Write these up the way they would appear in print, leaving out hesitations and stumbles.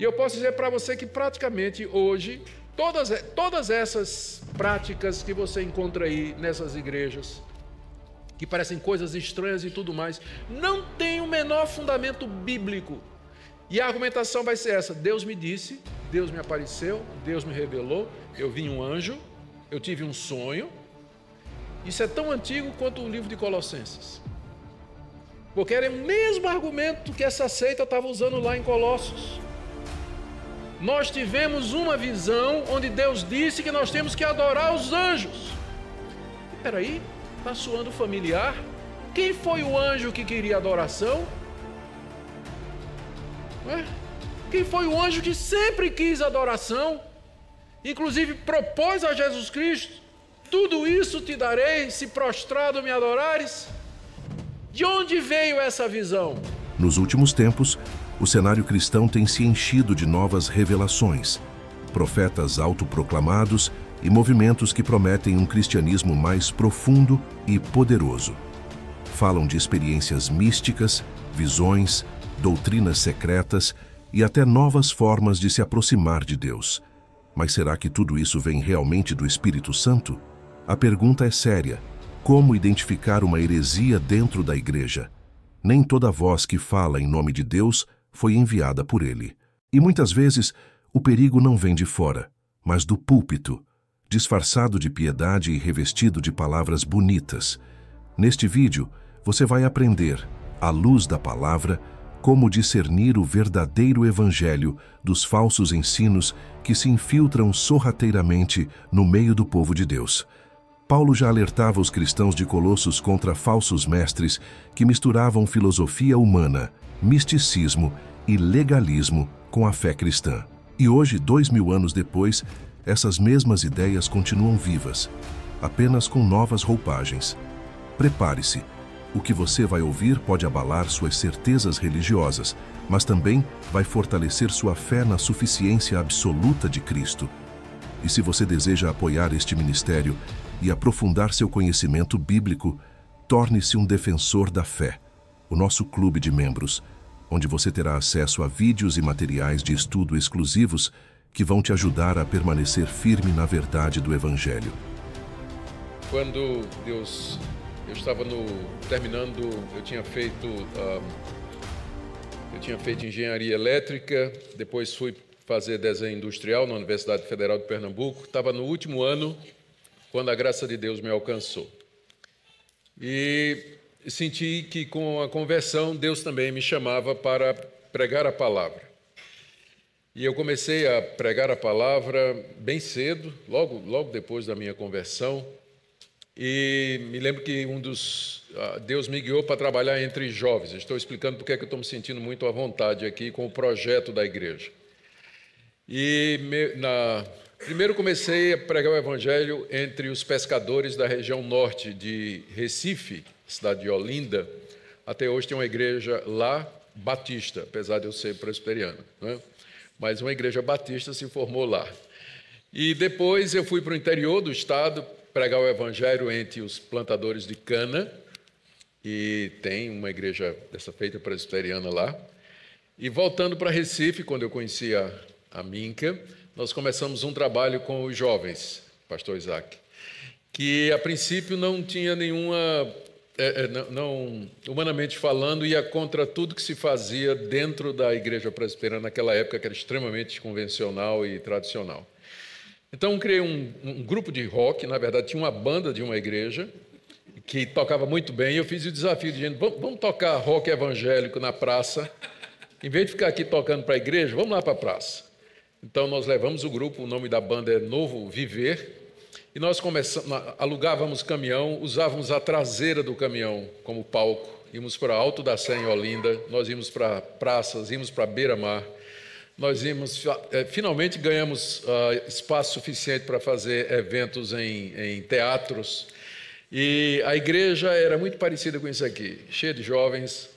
E eu posso dizer para você que praticamente hoje, todas essas práticas que você encontra aí nessas igrejas, que parecem coisas estranhas e tudo mais, não tem o menor fundamento bíblico. E a argumentação vai ser essa: Deus me disse, Deus me apareceu, Deus me revelou, eu vi um anjo, eu tive um sonho. Isso é tão antigo quanto o livro de Colossenses. Porque era o mesmo argumento que essa seita estava usando lá em Colossos. Nós tivemos uma visão onde Deus disse que nós temos que adorar os anjos. Espera aí, está soando familiar? Quem foi o anjo que queria adoração? Quem foi o anjo que sempre quis adoração? Inclusive propôs a Jesus Cristo: tudo isso te darei se prostrado me adorares. De onde veio essa visão? Nos últimos tempos, o cenário cristão tem se enchido de novas revelações, profetas autoproclamados e movimentos que prometem um cristianismo mais profundo e poderoso. Falam de experiências místicas, visões, doutrinas secretas e até novas formas de se aproximar de Deus. Mas será que tudo isso vem realmente do Espírito Santo? A pergunta é séria: como identificar uma heresia dentro da igreja? Nem toda voz que fala em nome de Deus foi enviada por ele. E muitas vezes o perigo não vem de fora, mas do púlpito, disfarçado de piedade e revestido de palavras bonitas. Neste vídeo, você vai aprender, à luz da palavra, como discernir o verdadeiro evangelho dos falsos ensinos que se infiltram sorrateiramente no meio do povo de Deus. Paulo já alertava os cristãos de Colossos contra falsos mestres que misturavam filosofia humana, misticismo e legalismo com a fé cristã. E hoje, 2000 anos depois, essas mesmas ideias continuam vivas, apenas com novas roupagens. Prepare-se. O que você vai ouvir pode abalar suas certezas religiosas, mas também vai fortalecer sua fé na suficiência absoluta de Cristo. E se você deseja apoiar este ministério e aprofundar seu conhecimento bíblico, torne-se um defensor da fé, o nosso clube de membros, onde você terá acesso a vídeos e materiais de estudo exclusivos que vão te ajudar a permanecer firme na verdade do Evangelho. Quando eu estava terminando, eu tinha feito engenharia elétrica, depois fui fazer desenho industrial na Universidade Federal de Pernambuco. Estava no último ano, quando a graça de Deus me alcançou. E senti que com a conversão, Deus também me chamava para pregar a palavra. E eu comecei a pregar a palavra bem cedo, logo depois da minha conversão. E me lembro que Deus me guiou para trabalhar entre jovens. Estou explicando porque é que eu estou me sentindo muito à vontade aqui com o projeto da igreja. E primeiro comecei a pregar o evangelho entre os pescadores da região norte de Recife, cidade de Olinda. Até hoje tem uma igreja lá, batista, apesar de eu ser presbiteriano, né? Mas uma igreja batista se formou lá. E depois eu fui para o interior do estado pregar o evangelho entre os plantadores de cana, e tem uma igreja dessa feita presbiteriana lá. E voltando para Recife, quando eu conheci a Minca, nós começamos um trabalho com os jovens, pastor Isaac, que a princípio não tinha nenhuma, humanamente falando, ia contra tudo que se fazia dentro da igreja presbiteriana naquela época, que era extremamente convencional e tradicional. Então, criei um grupo de rock, na verdade, tinha uma banda de uma igreja, que tocava muito bem, e eu fiz o desafio de gente, vamos tocar rock evangélico na praça, em vez de ficar aqui tocando para a igreja, vamos lá para a praça. Então, nós levamos o grupo, o nome da banda é Novo Viver, e nós alugávamos caminhão, usávamos a traseira do caminhão como palco, íamos para Alto da Sé, em Olinda, nós íamos para praças, íamos para beira-mar, nós finalmente ganhamos espaço suficiente para fazer eventos em teatros, e a igreja era muito parecida com isso aqui, cheia de jovens,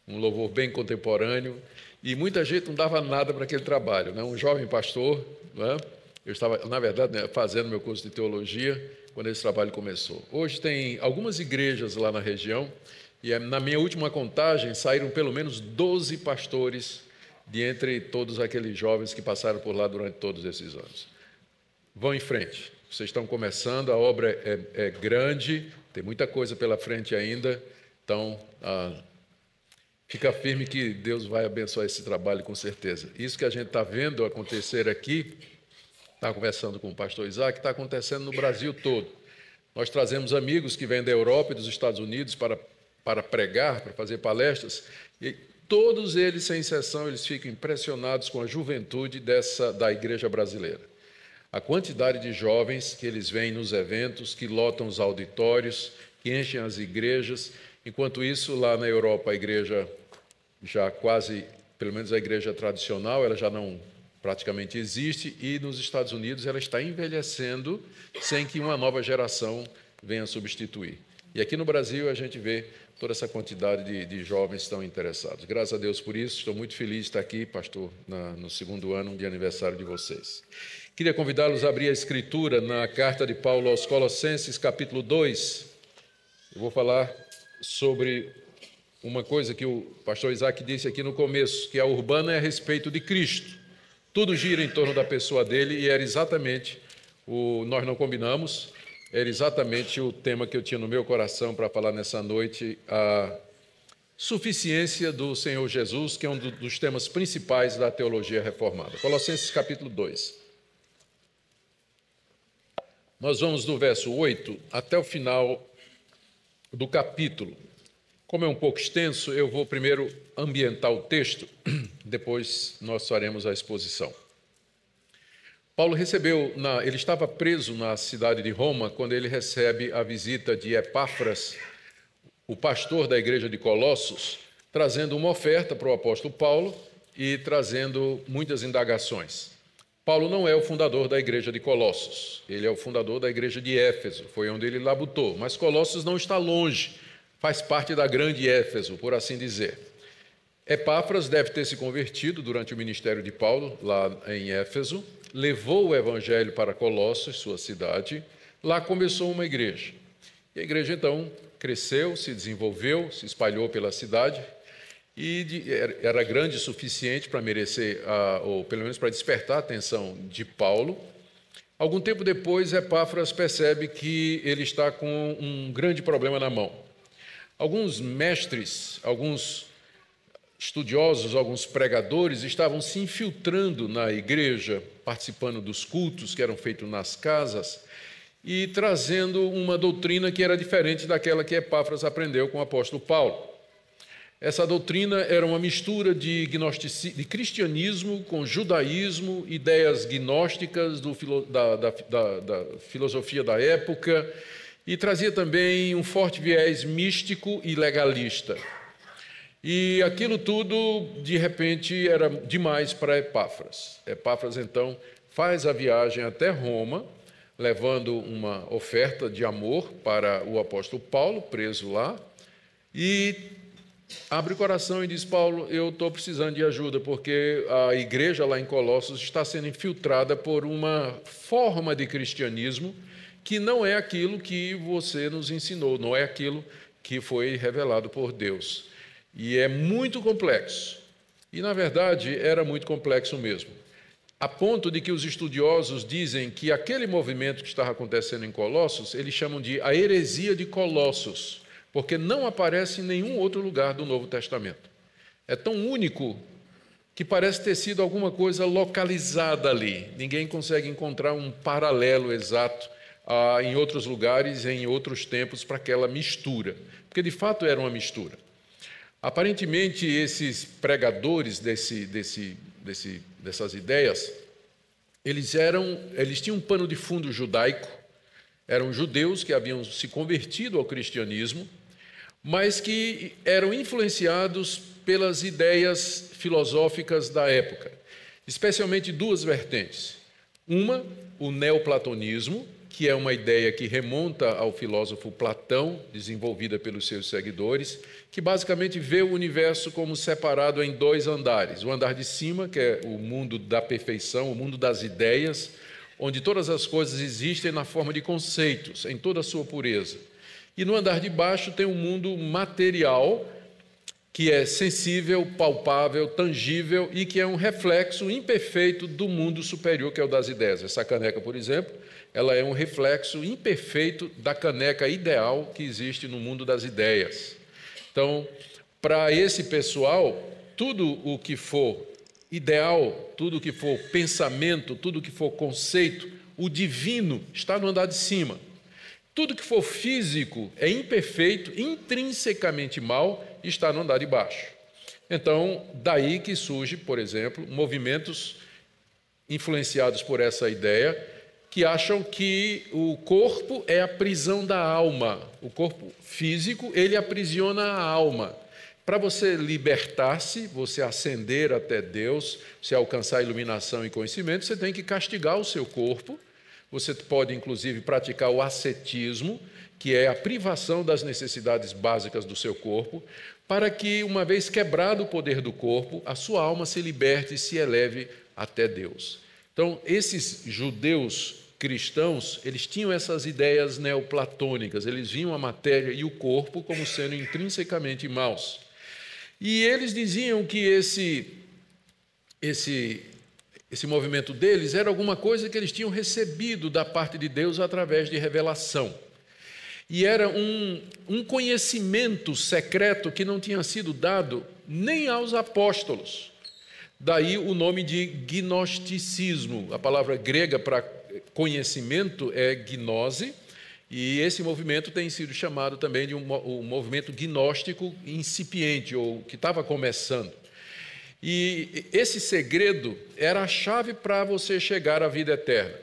um louvor bem contemporâneo, e muita gente não dava nada para aquele trabalho, né? Um jovem pastor, né? Eu estava, na verdade, né, fazendo meu curso de teologia quando esse trabalho começou. Hoje tem algumas igrejas lá na região, e na minha última contagem saíram pelo menos 12 pastores de entre todos aqueles jovens que passaram por lá durante todos esses anos. Vão em frente, vocês estão começando, a obra é grande, tem muita coisa pela frente ainda, então fica firme que Deus vai abençoar esse trabalho com certeza. Isso que a gente está vendo acontecer aqui, está conversando com o pastor Isaac, está acontecendo no Brasil todo. Nós trazemos amigos que vêm da Europa e dos Estados Unidos para pregar, para fazer palestras, e todos eles, sem exceção, eles ficam impressionados com a juventude da igreja brasileira. A quantidade de jovens que eles veem nos eventos, que lotam os auditórios, que enchem as igrejas. Enquanto isso, lá na Europa, a igreja já quase, pelo menos a igreja tradicional, ela já não praticamente existe, e nos Estados Unidos ela está envelhecendo sem que uma nova geração venha substituir. E aqui no Brasil a gente vê toda essa quantidade de jovens que estão interessados. Graças a Deus por isso, estou muito feliz de estar aqui, pastor, no segundo ano de aniversário de vocês. Queria convidá-los a abrir a Escritura na carta de Paulo aos Colossenses, capítulo 2. Eu vou falar sobre uma coisa que o pastor Isaac disse aqui no começo, que a urbana é a respeito de Cristo. Tudo gira em torno da pessoa dele e era exatamente nós não combinamos, era exatamente o tema que eu tinha no meu coração para falar nessa noite, a suficiência do Senhor Jesus, que é um dos temas principais da teologia reformada. Colossenses capítulo 2. Nós vamos do verso 8 até o final do capítulo. Como é um pouco extenso, eu vou primeiro ambientar o texto, depois nós faremos a exposição. Paulo ele estava preso na cidade de Roma quando ele recebe a visita de Epáfras, o pastor da igreja de Colossos, trazendo uma oferta para o apóstolo Paulo e trazendo muitas indagações. Paulo não é o fundador da igreja de Colossos, ele é o fundador da igreja de Éfeso, foi onde ele labutou, mas Colossos não está longe, faz parte da grande Éfeso, por assim dizer. Epáfras deve ter se convertido durante o ministério de Paulo, lá em Éfeso, levou o evangelho para Colossos, sua cidade, lá começou uma igreja. E a igreja, então, cresceu, se desenvolveu, se espalhou pela cidade, e era grande o suficiente para merecer, ou pelo menos para despertar a atenção de Paulo. Algum tempo depois, Epáfras percebe que ele está com um grande problema na mão. Alguns mestres, alguns estudiosos, alguns pregadores estavam se infiltrando na igreja, participando dos cultos que eram feitos nas casas e trazendo uma doutrina que era diferente daquela que Epáfras aprendeu com o apóstolo Paulo. Essa doutrina era uma mistura de cristianismo com judaísmo, ideias gnósticas da filosofia da época, e trazia também um forte viés místico e legalista. E aquilo tudo, de repente, era demais para Epáfras. Epáfras, então, faz a viagem até Roma, levando uma oferta de amor para o apóstolo Paulo, preso lá, e abre o coração e diz: Paulo, eu estou precisando de ajuda, porque a igreja lá em Colossos está sendo infiltrada por uma forma de cristianismo que não é aquilo que você nos ensinou, não é aquilo que foi revelado por Deus. E é muito complexo. E, na verdade, era muito complexo mesmo. A ponto de que os estudiosos dizem que aquele movimento que estava acontecendo em Colossos, eles chamam de a heresia de Colossos, porque não aparece em nenhum outro lugar do Novo Testamento. É tão único que parece ter sido alguma coisa localizada ali. Ninguém consegue encontrar um paralelo exato em outros lugares, em outros tempos, para aquela mistura. Porque, de fato, era uma mistura. Aparentemente, esses pregadores dessas ideias, eles tinham um pano de fundo judaico, eram judeus que haviam se convertido ao cristianismo, mas que eram influenciados pelas ideias filosóficas da época, especialmente duas vertentes. Uma, o neoplatonismo, que é uma ideia que remonta ao filósofo Platão, desenvolvida pelos seus seguidores, que basicamente vê o universo como separado em dois andares. O andar de cima, que é o mundo da perfeição, o mundo das ideias, onde todas as coisas existem na forma de conceitos, em toda a sua pureza. E no andar de baixo tem um mundo material, que é sensível, palpável, tangível e que é um reflexo imperfeito do mundo superior, que é o das ideias. Essa caneca, por exemplo, ela é um reflexo imperfeito da caneca ideal que existe no mundo das ideias. Então, para esse pessoal, tudo o que for ideal, tudo o que for pensamento, tudo o que for conceito, o divino está no andar de cima. Tudo que for físico é imperfeito, intrinsecamente mal, e está no andar de baixo. Então, daí que surge, por exemplo, movimentos influenciados por essa ideia, que acham que o corpo é a prisão da alma. O corpo físico, ele aprisiona a alma. Para você libertar-se, você ascender até Deus, você alcançar iluminação e conhecimento, você tem que castigar o seu corpo. Você pode, inclusive, praticar o ascetismo, que é a privação das necessidades básicas do seu corpo, para que, uma vez quebrado o poder do corpo, a sua alma se liberte e se eleve até Deus. Então, esses judeus cristãos, eles tinham essas ideias neoplatônicas, eles viam a matéria e o corpo como sendo intrinsecamente maus. E eles diziam que esse movimento deles era alguma coisa que eles tinham recebido da parte de Deus através de revelação. E era um conhecimento secreto que não tinha sido dado nem aos apóstolos. Daí o nome de gnosticismo. A palavra grega para conhecimento é gnose, e esse movimento tem sido chamado também de um movimento gnóstico incipiente, ou que estava começando. E esse segredo era a chave para você chegar à vida eterna.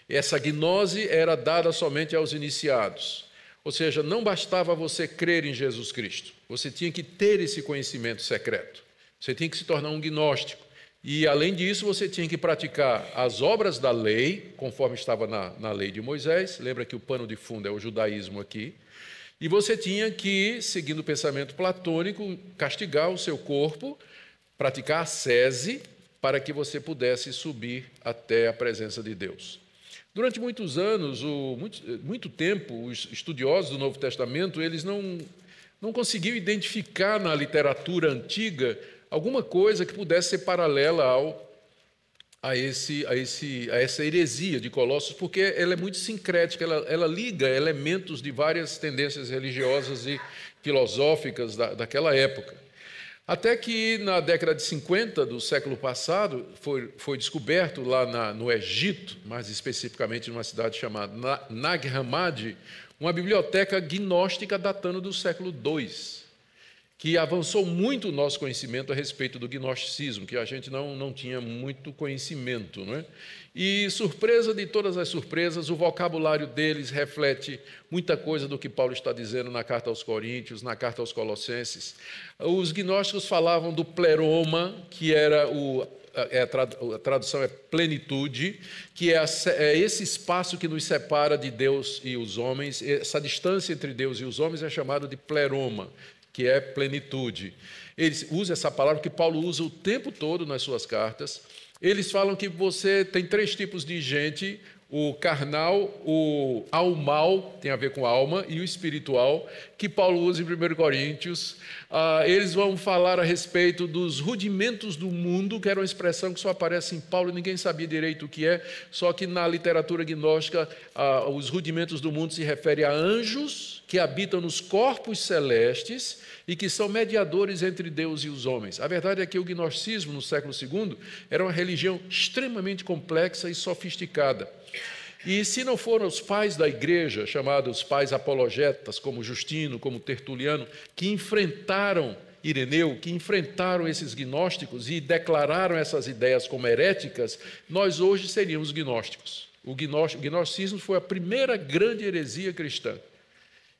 Essa gnose era dada somente aos iniciados. Ou seja, não bastava você crer em Jesus Cristo. Você tinha que ter esse conhecimento secreto. Você tinha que se tornar um gnóstico. E, além disso, você tinha que praticar as obras da lei, conforme estava na lei de Moisés. Lembra que o pano de fundo é o judaísmo aqui. E você tinha que, seguindo o pensamento platônico, castigar o seu corpo, praticar a ascese, para que você pudesse subir até a presença de Deus. Durante muitos anos, muito tempo, os estudiosos do Novo Testamento, eles não conseguiam identificar na literatura antiga alguma coisa que pudesse ser paralela a essa heresia de Colossos, porque ela é muito sincrética, ela liga elementos de várias tendências religiosas e filosóficas daquela época. Até que, na década de 50 do século passado, foi descoberto lá no Egito, mais especificamente numa cidade chamada Nag Hammadi, uma biblioteca gnóstica datando do século II, que avançou muito o nosso conhecimento a respeito do gnosticismo, que a gente não tinha muito conhecimento, não é? E, surpresa de todas as surpresas, o vocabulário deles reflete muita coisa do que Paulo está dizendo na carta aos Coríntios, na carta aos Colossenses. Os gnósticos falavam do pleroma, que era a tradução é plenitude, que é esse espaço que nos separa de Deus e os homens. Essa distância entre Deus e os homens é chamada de pleroma, que é plenitude. Eles usam essa palavra que Paulo usa o tempo todo nas suas cartas. Eles falam que você tem 3 tipos de gente: o carnal, o almal, tem a ver com alma, e o espiritual, que Paulo usa em 1 Coríntios. Eles vão falar a respeito dos rudimentos do mundo, que era uma expressão que só aparece em Paulo, ninguém sabia direito o que é, só que na literatura gnóstica, os rudimentos do mundo se refere a anjos que habitam nos corpos celestes e que são mediadores entre Deus e os homens. A verdade é que o gnosticismo, no século II, era uma religião extremamente complexa e sofisticada. E se não foram os pais da igreja, chamados pais apologetas, como Justino, como Tertuliano, que enfrentaram Ireneu, que enfrentaram esses gnósticos e declararam essas ideias como heréticas, nós hoje seríamos gnósticos. O gnosticismo foi a primeira grande heresia cristã,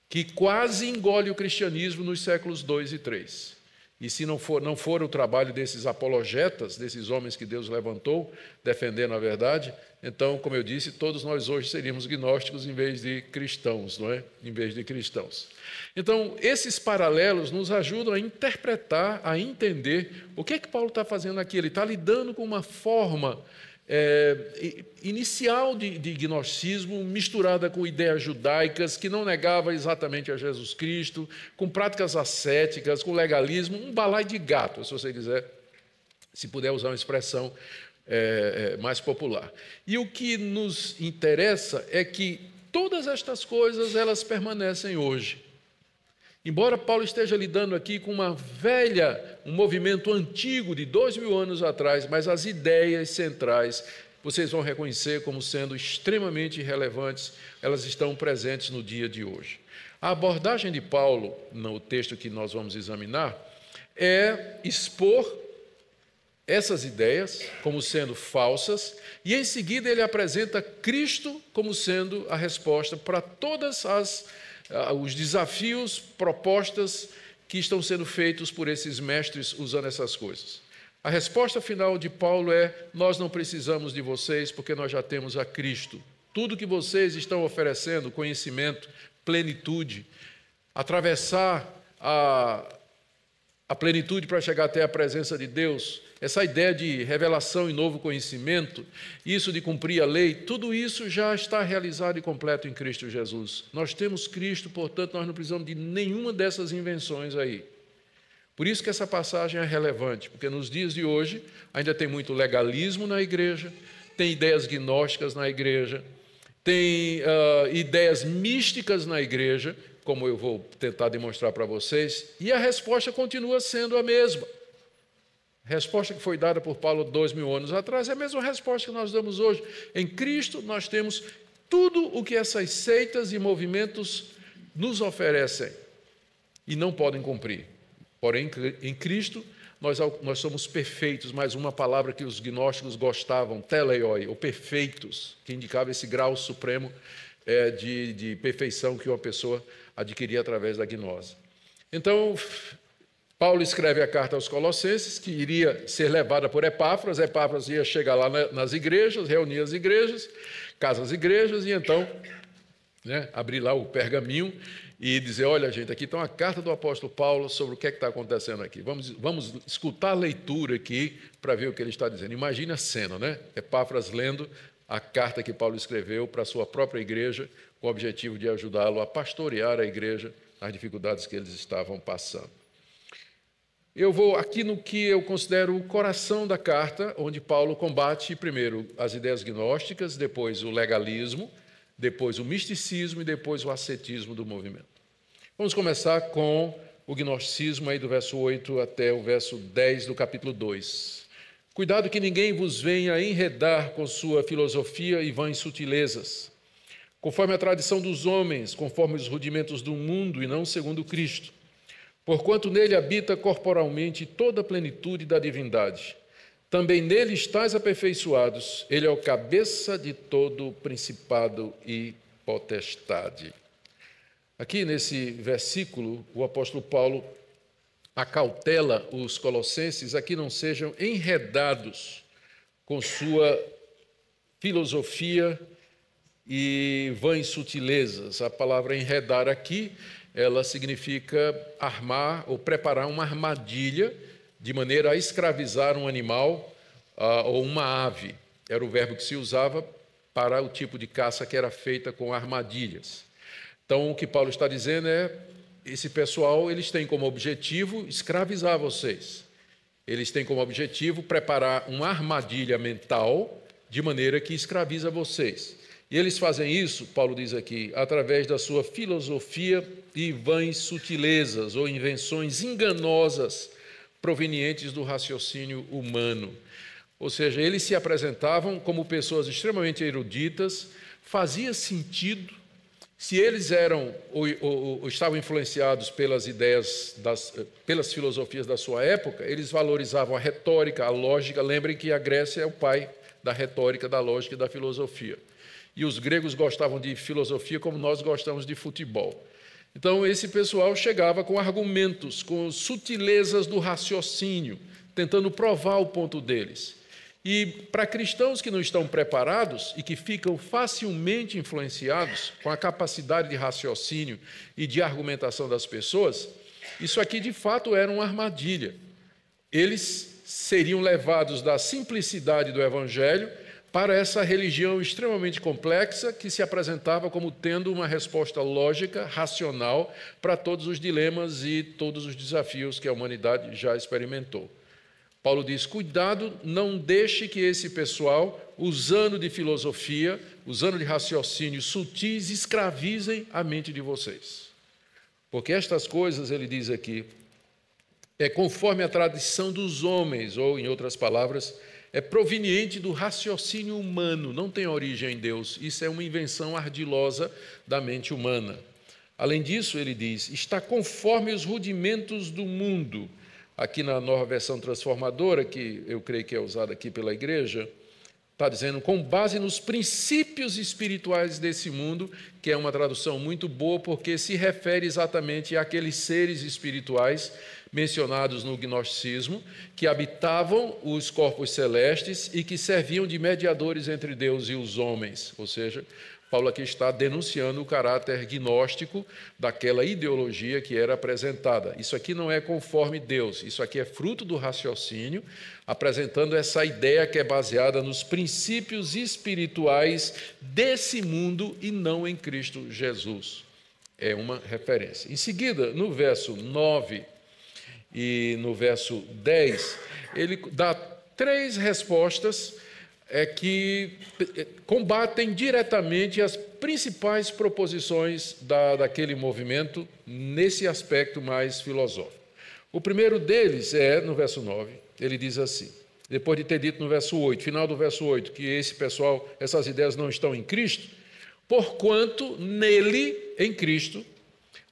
que quase engole o cristianismo nos séculos II e III. E se não for o trabalho desses apologetas, desses homens que Deus levantou, defendendo a verdade, então, como eu disse, todos nós hoje seríamos gnósticos em vez de cristãos, não é? Em vez de cristãos. Então, esses paralelos nos ajudam a interpretar, a entender o que é que Paulo está fazendo aqui. Ele está lidando com uma forma inicial de gnosticismo, misturada com ideias judaicas, que não negava exatamente a Jesus Cristo, com práticas ascéticas, com legalismo, um balaio de gato, se você quiser, se puder usar uma expressão mais popular. E o que nos interessa é que todas estas coisas, elas permanecem hoje. Embora Paulo esteja lidando aqui com um movimento antigo de 2000 anos atrás, mas as ideias centrais, vocês vão reconhecer como sendo extremamente relevantes, elas estão presentes no dia de hoje. A abordagem de Paulo, no texto que nós vamos examinar, é expor essas ideias como sendo falsas, e em seguida ele apresenta Cristo como sendo a resposta para todas os desafios, propostas que estão sendo feitos por esses mestres usando essas coisas. A resposta final de Paulo é: nós não precisamos de vocês porque nós já temos a Cristo. Tudo que vocês estão oferecendo, conhecimento, plenitude, atravessar a plenitude para chegar até a presença de Deus, essa ideia de revelação e novo conhecimento, isso de cumprir a lei, tudo isso já está realizado e completo em Cristo Jesus. Nós temos Cristo, portanto, nós não precisamos de nenhuma dessas invenções aí. Por isso que essa passagem é relevante, porque nos dias de hoje ainda tem muito legalismo na igreja, tem ideias gnósticas na igreja, tem ideias místicas na igreja, como eu vou tentar demonstrar para vocês, e a resposta continua sendo a mesma. A resposta que foi dada por Paulo 2000 anos atrás é a mesma resposta que nós damos hoje. Em Cristo nós temos tudo o que essas seitas e movimentos nos oferecem e não podem cumprir. Porém, em Cristo nós somos perfeitos, mais uma palavra que os gnósticos gostavam, teleioi, ou perfeitos, que indicava esse grau supremo de perfeição que uma pessoa adquiria através da gnose. Então, Paulo escreve a carta aos Colossenses, que iria ser levada por Epáfras. Epáfras ia chegar lá nas igrejas, reunir as igrejas, casas igrejas, e então abrir lá o pergaminho e dizer: olha, gente, aqui está uma carta do apóstolo Paulo sobre o que está acontecendo aqui. Vamos escutar a leitura aqui para ver o que ele está dizendo. Imagine a cena, né? Epáfras lendo a carta que Paulo escreveu para a sua própria igreja, com o objetivo de ajudá-lo a pastorear a igreja nas dificuldades que eles estavam passando. Eu vou aqui no que eu considero o coração da carta, onde Paulo combate primeiro as ideias gnósticas, depois o legalismo, depois o misticismo e depois o ascetismo do movimento. Vamos começar com o gnosticismo, aí do verso 8 até o verso 10 do capítulo 2. Cuidado que ninguém vos venha enredar com sua filosofia e vãs sutilezas, conforme a tradição dos homens, conforme os rudimentos do mundo e não segundo Cristo. Porquanto nele habita corporalmente toda a plenitude da divindade. Também nele estáis aperfeiçoados, ele é o cabeça de todo principado e potestade. Aqui nesse versículo, o apóstolo Paulo acautela os colossenses a que não sejam enredados com sua filosofia e vãs sutilezas. A palavra enredar aqui, ela significa armar ou preparar uma armadilha de maneira a escravizar um animal ou uma ave. Era o verbo que se usava para o tipo de caça que era feita com armadilhas. Então, o que Paulo está dizendo é: esse pessoal, eles têm como objetivo escravizar vocês. Eles têm como objetivo preparar uma armadilha mental de maneira que escraviza vocês. E eles fazem isso, Paulo diz aqui, através da sua filosofia e vãs sutilezas ou invenções enganosas provenientes do raciocínio humano. Ou seja, eles se apresentavam como pessoas extremamente eruditas, fazia sentido, se eles eram ou estavam influenciados pelas ideias, pelas filosofias da sua época, eles valorizavam a retórica, a lógica. Lembrem que a Grécia é o pai da retórica, da lógica e da filosofia. E os gregos gostavam de filosofia como nós gostamos de futebol. Então, esse pessoal chegava com argumentos, com sutilezas do raciocínio, tentando provar o ponto deles. E para cristãos que não estão preparados e que ficam facilmente influenciados com a capacidade de raciocínio e de argumentação das pessoas, isso aqui de fato era uma armadilha. Eles seriam levados da simplicidade do Evangelho para essa religião extremamente complexa que se apresentava como tendo uma resposta lógica, racional, para todos os dilemas e todos os desafios que a humanidade já experimentou. Paulo diz, cuidado, não deixe que esse pessoal, usando de filosofia, usando de raciocínios sutis, escravizem a mente de vocês. Porque estas coisas, ele diz aqui, é conforme a tradição dos homens, ou, em outras palavras, é proveniente do raciocínio humano, não tem origem em Deus. Isso é uma invenção ardilosa da mente humana. Além disso, ele diz, está conforme os rudimentos do mundo. Aqui na nova versão transformadora, que eu creio que é usada aqui pela igreja, está dizendo, com base nos princípios espirituais desse mundo, que é uma tradução muito boa, porque se refere exatamente àqueles seres espirituais mencionados no gnosticismo, que habitavam os corpos celestes e que serviam de mediadores entre Deus e os homens. Ou seja, Paulo aqui está denunciando o caráter gnóstico daquela ideologia que era apresentada. Isso aqui não é conforme Deus, isso aqui é fruto do raciocínio, apresentando essa ideia que é baseada nos princípios espirituais desse mundo e não em Cristo Jesus. É uma referência. Em seguida, no verso 9 e no verso 10, ele dá 3 respostas que combatem diretamente as principais proposições daquele movimento nesse aspecto mais filosófico. O primeiro deles é, no verso 9, ele diz assim, depois de ter dito no verso 8, final do verso 8, que esse pessoal, essas ideias não estão em Cristo, porquanto nele, em Cristo,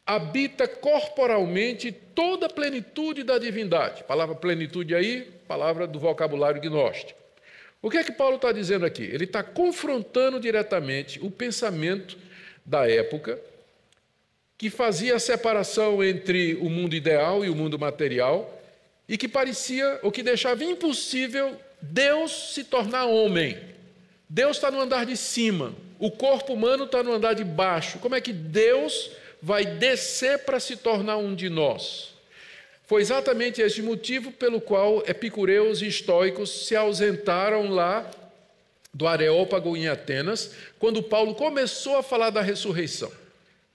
habita corporalmente toda a plenitude da divindade. Palavra plenitude aí, palavra do vocabulário gnóstico. O que é que Paulo está dizendo aqui? Ele está confrontando diretamente o pensamento da época que fazia a separação entre o mundo ideal e o mundo material e que parecia, ou que deixava impossível Deus se tornar homem. Deus está no andar de cima, o corpo humano está no andar de baixo. Como é que Deus vai descer para se tornar um de nós? Foi exatamente esse motivo pelo qual epicureus e estoicos se ausentaram lá do Areópago em Atenas, quando Paulo começou a falar da ressurreição.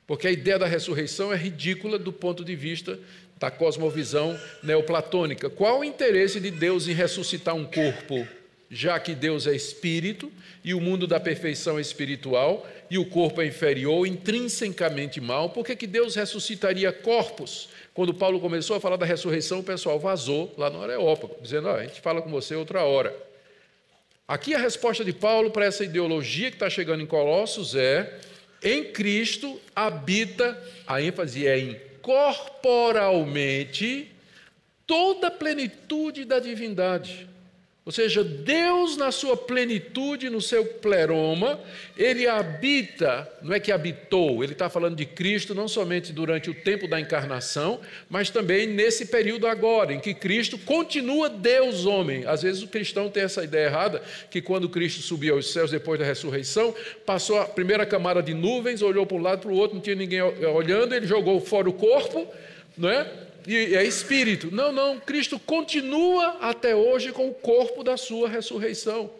Porque a ideia da ressurreição é ridícula do ponto de vista da cosmovisão neoplatônica. Qual o interesse de Deus em ressuscitar um corpo, já que Deus é espírito e o mundo da perfeição é espiritual e o corpo é inferior, intrinsecamente mal? Por que Deus ressuscitaria corpos? Quando Paulo começou a falar da ressurreição, o pessoal vazou lá no Areópago, dizendo, a gente fala com você outra hora. Aqui a resposta de Paulo para essa ideologia que está chegando em Colossos é, em Cristo habita, a ênfase é em corporalmente, toda a plenitude da divindade. Ou seja, Deus na sua plenitude, no seu pleroma, ele habita, não é que habitou, ele está falando de Cristo não somente durante o tempo da encarnação, mas também nesse período agora, em que Cristo continua Deus homem. Às vezes o cristão tem essa ideia errada, que quando Cristo subiu aos céus depois da ressurreição, passou a primeira camada de nuvens, olhou para um lado e para o outro, não tinha ninguém olhando, ele jogou fora o corpo, não é? E é espírito. Não, Cristo continua até hoje com o corpo da sua ressurreição.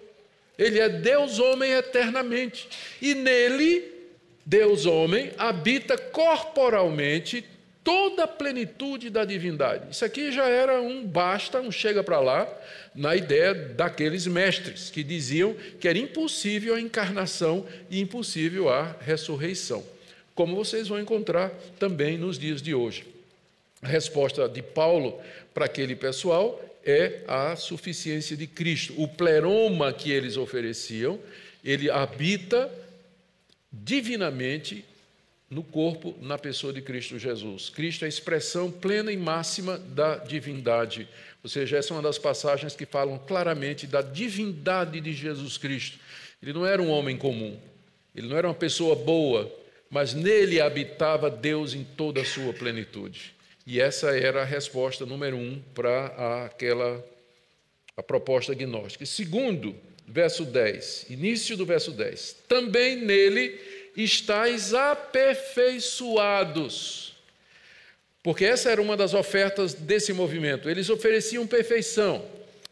Ele é Deus homem eternamente. E nele, Deus homem, habita corporalmente toda a plenitude da divindade. Isso aqui já era um basta, um chega para lá, na ideia daqueles mestres que diziam que era impossível a encarnação e impossível a ressurreição. Como vocês vão encontrar também nos dias de hoje. A resposta de Paulo para aquele pessoal é a suficiência de Cristo. O pleroma que eles ofereciam, ele habita divinamente no corpo, na pessoa de Cristo Jesus. Cristo é a expressão plena e máxima da divindade. Ou seja, essa é uma das passagens que falam claramente da divindade de Jesus Cristo. Ele não era um homem comum, ele não era uma pessoa boa, mas nele habitava Deus em toda a sua plenitude. E essa era a resposta número 1 para a proposta gnóstica. Segundo, verso 10, início do verso 10. Também nele estáis aperfeiçoados. Porque essa era uma das ofertas desse movimento. Eles ofereciam perfeição.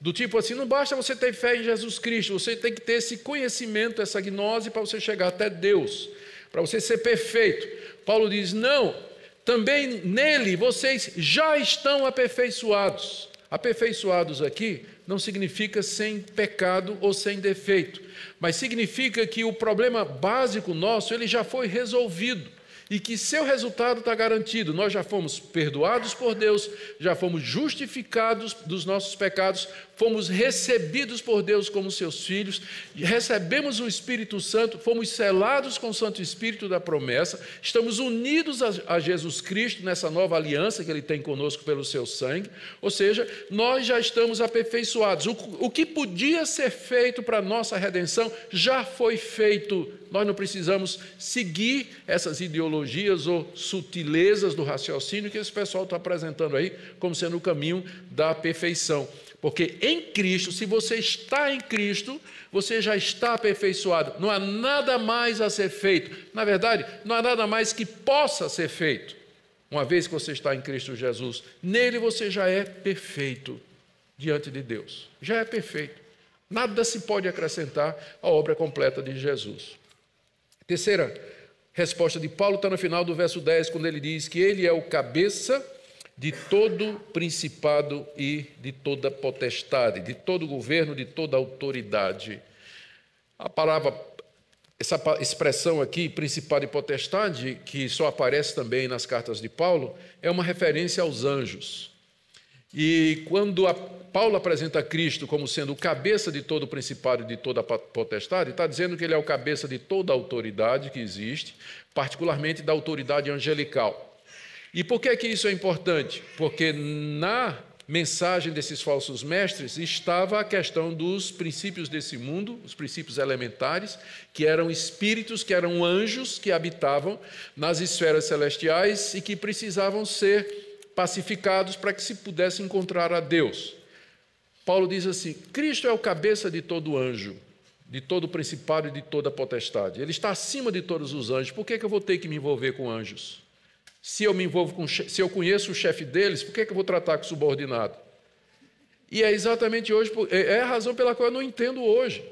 Do tipo assim, não basta você ter fé em Jesus Cristo, você tem que ter esse conhecimento, essa gnose para você chegar até Deus, para você ser perfeito. Paulo diz, não, também nele vocês já estão aperfeiçoados. Aperfeiçoados aqui não significa sem pecado ou sem defeito, mas significa que o problema básico nosso, ele já foi resolvido. E que seu resultado está garantido. Nós já fomos perdoados por Deus, já fomos justificados dos nossos pecados, fomos recebidos por Deus como seus filhos, recebemos o Espírito Santo, fomos selados com o Santo Espírito da promessa, estamos unidos a Jesus Cristo nessa nova aliança que Ele tem conosco pelo seu sangue, ou seja, nós já estamos aperfeiçoados. O que podia ser feito para a nossa redenção já foi feito. Nós não precisamos seguir essas ideologias ou sutilezas do raciocínio que esse pessoal está apresentando aí como sendo o caminho da perfeição. Porque em Cristo, se você está em Cristo, você já está aperfeiçoado. Não há nada mais a ser feito. Na verdade, não há nada mais que possa ser feito. Uma vez que você está em Cristo Jesus, nele você já é perfeito diante de Deus. Já é perfeito. Nada se pode acrescentar à obra completa de Jesus. Terceira resposta de Paulo está no final do verso 10, quando ele diz que ele é o cabeça de todo principado e de toda potestade, de todo governo, de toda autoridade. A palavra, essa expressão aqui, principado e potestade, que só aparece também nas cartas de Paulo, é uma referência aos anjos. E quando Paulo apresenta Cristo como sendo o cabeça de todo principado e de toda potestade, está dizendo que ele é o cabeça de toda autoridade que existe, particularmente da autoridade angelical. E por que isso é importante? Porque na mensagem desses falsos mestres estava a questão dos princípios desse mundo, os princípios elementares, que eram espíritos, que eram anjos que habitavam nas esferas celestiais e que precisavam ser pacificados para que se pudesse encontrar a Deus. Paulo diz assim, Cristo é o cabeça de todo anjo, de todo principado e de toda potestade. Ele está acima de todos os anjos. Por que eu vou ter que me envolver com anjos? Se eu conheço o chefe deles, por que eu vou tratar com o subordinado? E é exatamente hoje, é a razão pela qual eu não entendo hoje.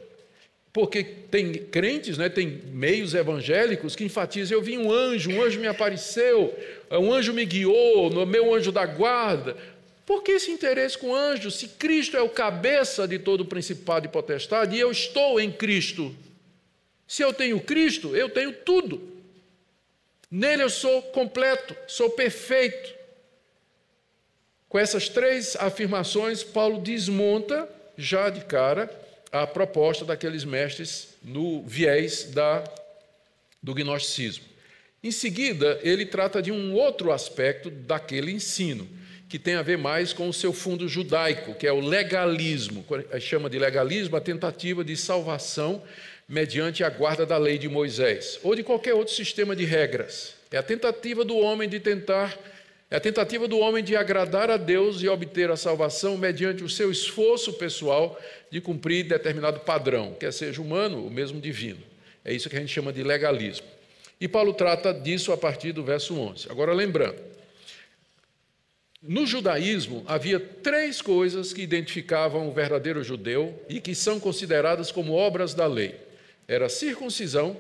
Porque tem crentes, tem meios evangélicos que enfatizam, eu vi um anjo me apareceu, um anjo me guiou, no meu anjo da guarda. Por que esse interesse com anjos? Se Cristo é o cabeça de todo principado e potestade, e eu estou em Cristo. Se eu tenho Cristo, eu tenho tudo. Nele eu sou completo, sou perfeito. Com essas três afirmações, Paulo desmonta já de cara a proposta daqueles mestres no viés do gnosticismo. Em seguida, ele trata de um outro aspecto daquele ensino, que tem a ver mais com o seu fundo judaico, que é o legalismo. Chama de legalismo a tentativa de salvação mediante a guarda da lei de Moisés, ou de qualquer outro sistema de regras. É a tentativa do homem de agradar a Deus e obter a salvação mediante o seu esforço pessoal de cumprir determinado padrão, quer seja humano ou mesmo divino. É isso que a gente chama de legalismo. E Paulo trata disso a partir do verso 11. Agora, lembrando, no judaísmo havia três coisas que identificavam o verdadeiro judeu e que são consideradas como obras da lei. Era a circuncisão,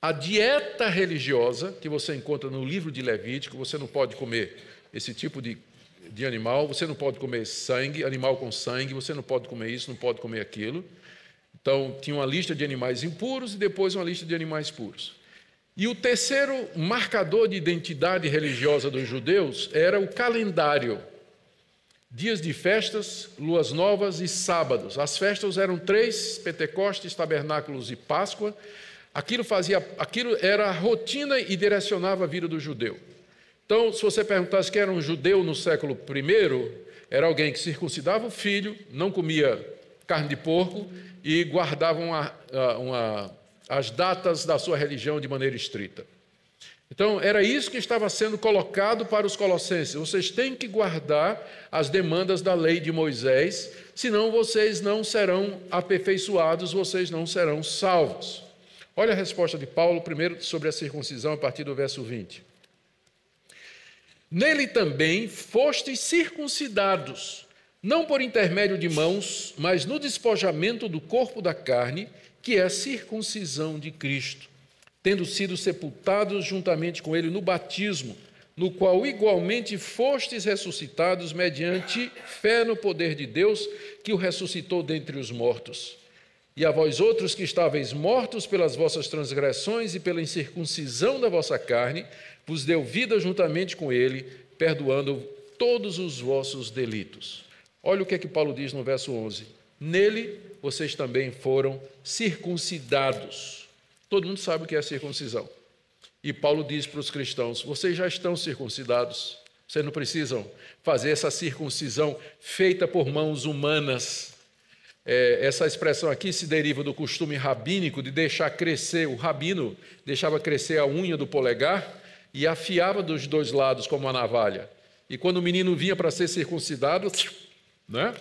a dieta religiosa, que você encontra no livro de Levítico, você não pode comer esse tipo de animal, você não pode comer sangue, animal com sangue, você não pode comer isso, não pode comer aquilo. Então, tinha uma lista de animais impuros e depois uma lista de animais puros. E o terceiro marcador de identidade religiosa dos judeus era o calendário. Dias de festas, luas novas e sábados. As festas eram 3, Pentecostes, Tabernáculos e Páscoa. Aquilo era a rotina e direcionava a vida do judeu. Então, se você perguntasse quem era um judeu no século I, era alguém que circuncidava o filho, não comia carne de porco e guardava as datas da sua religião de maneira estrita. Então, era isso que estava sendo colocado para os colossenses. Vocês têm que guardar as demandas da lei de Moisés, senão vocês não serão aperfeiçoados, vocês não serão salvos. Olha a resposta de Paulo, primeiro sobre a circuncisão, a partir do verso 20. Nele também fostes circuncidados, não por intermédio de mãos, mas no despojamento do corpo da carne, que é a circuncisão de Cristo, tendo sido sepultados juntamente com ele no batismo, no qual igualmente fostes ressuscitados mediante fé no poder de Deus, que o ressuscitou dentre os mortos. E a vós outros que estáveis mortos pelas vossas transgressões e pela incircuncisão da vossa carne, vos deu vida juntamente com ele, perdoando todos os vossos delitos. Olha o que é que Paulo diz no verso 11. Nele vocês também foram circuncidados. Todo mundo sabe o que é circuncisão. E Paulo diz para os cristãos, vocês já estão circuncidados. Vocês não precisam fazer essa circuncisão feita por mãos humanas. Essa expressão aqui se deriva do costume rabínico de deixar crescer. O rabino deixava crescer a unha do polegar e afiava dos dois lados como uma navalha. E quando o menino vinha para ser circuncidado, né?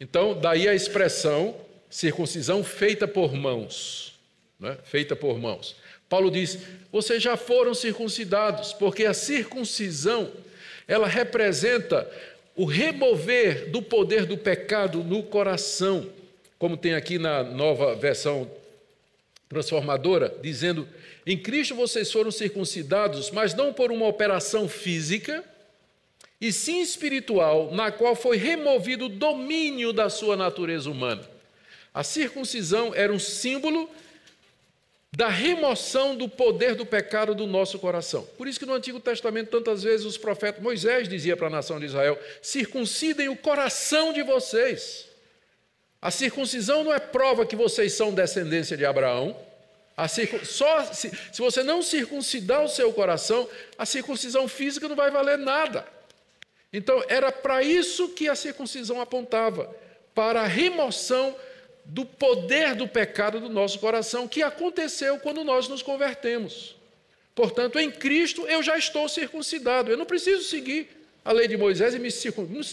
Então, daí a expressão circuncisão feita por mãos. Né? Feita por mãos. Paulo diz, vocês já foram circuncidados, porque a circuncisão, ela representa o remover do poder do pecado no coração, como tem aqui na nova versão transformadora, dizendo, em Cristo vocês foram circuncidados, mas não por uma operação física, e sim espiritual, na qual foi removido o domínio da sua natureza humana. A circuncisão era um símbolo da remoção do poder do pecado do nosso coração. Por isso que no Antigo Testamento, tantas vezes, os profetas, Moisés dizia para a nação de Israel, circuncidem o coração de vocês. A circuncisão não é prova que vocês são descendência de Abraão. Se você não circuncidar o seu coração, a circuncisão física não vai valer nada. Então, era para isso que a circuncisão apontava, para a remoção do poder do pecado do nosso coração, que aconteceu quando nós nos convertemos. Portanto, em Cristo eu já estou circuncidado. Eu não preciso seguir a lei de Moisés e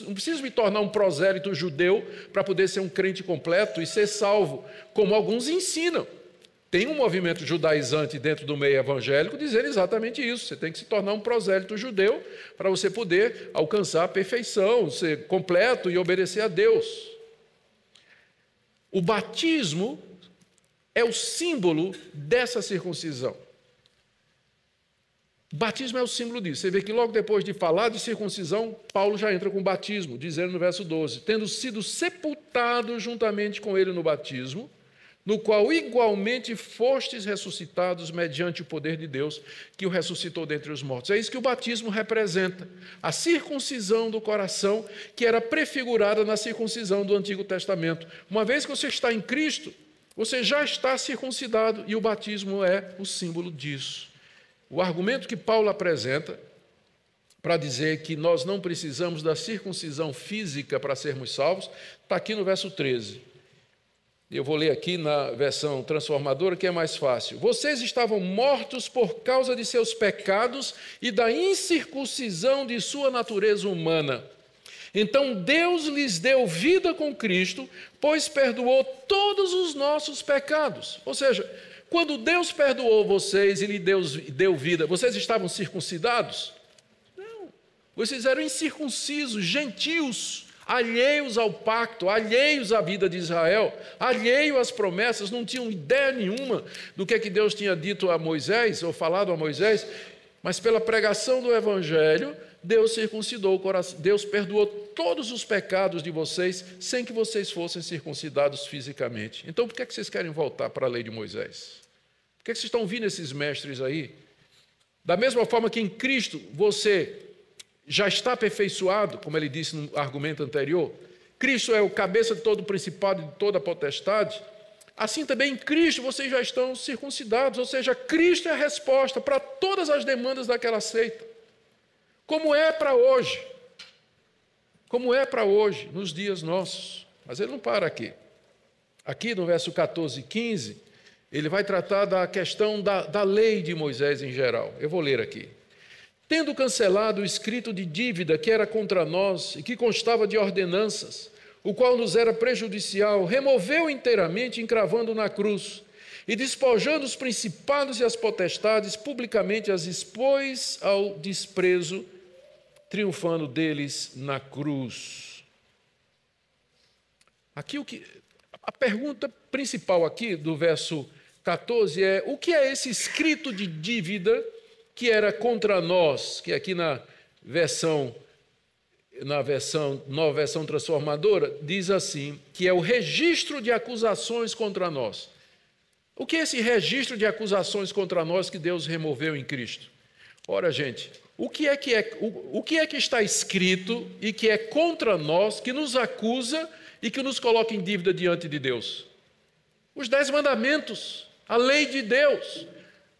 não preciso me tornar um prosélito judeu para poder ser um crente completo e ser salvo, como alguns ensinam. Tem um movimento judaizante dentro do meio evangélico dizendo exatamente isso. Você tem que se tornar um prosélito judeu para você poder alcançar a perfeição, ser completo e obedecer a Deus. O batismo é o símbolo dessa circuncisão. O batismo é o símbolo disso. Você vê que logo depois de falar de circuncisão, Paulo já entra com o batismo, dizendo no verso 12, tendo sido sepultado juntamente com ele no batismo, no qual igualmente fostes ressuscitados mediante o poder de Deus, que o ressuscitou dentre os mortos. É isso que o batismo representa, a circuncisão do coração, que era prefigurada na circuncisão do Antigo Testamento. Uma vez que você está em Cristo, você já está circuncidado, e o batismo é o símbolo disso. O argumento que Paulo apresenta para dizer que nós não precisamos da circuncisão física para sermos salvos, está aqui no verso 13. Eu vou ler aqui na versão transformadora, que é mais fácil. Vocês estavam mortos por causa de seus pecados e da incircuncisão de sua natureza humana. Então Deus lhes deu vida com Cristo, pois perdoou todos os nossos pecados. Ou seja, quando Deus perdoou vocês e lhe deu vida, vocês estavam circuncidados? Não. Vocês eram incircuncisos, gentios, alheios ao pacto, alheios à vida de Israel, alheios às promessas, não tinham ideia nenhuma do que Deus tinha dito a Moisés, ou falado a Moisés, mas pela pregação do Evangelho, Deus circuncidou o coração, Deus perdoou todos os pecados de vocês, sem que vocês fossem circuncidados fisicamente. Então, por que vocês querem voltar para a lei de Moisés? Por que vocês estão ouvindo esses mestres aí? Da mesma forma que em Cristo você já está aperfeiçoado, como ele disse no argumento anterior, Cristo é o cabeça de todo o principado e de toda a potestade, assim também em Cristo vocês já estão circuncidados, ou seja, Cristo é a resposta para todas as demandas daquela seita, como é para hoje, nos dias nossos. Mas ele não para aqui. Aqui no verso 14 e 15, ele vai tratar da questão da lei de Moisés em geral. Eu vou ler aqui. Tendo cancelado o escrito de dívida que era contra nós e que constava de ordenanças, o qual nos era prejudicial, removeu inteiramente, encravando na cruz, e despojando os principados e as potestades, publicamente as expôs ao desprezo, triunfando deles na cruz. Aqui a pergunta principal aqui do verso 14 é: o que é esse escrito de dívida que era contra nós, que aqui na nova versão transformadora, diz assim, que é o registro de acusações contra nós. O que é esse registro de acusações contra nós que Deus removeu em Cristo? Ora, gente, o que é que está escrito e que é contra nós, que nos acusa e que nos coloca em dívida diante de Deus? Os 10 mandamentos, a lei de Deus.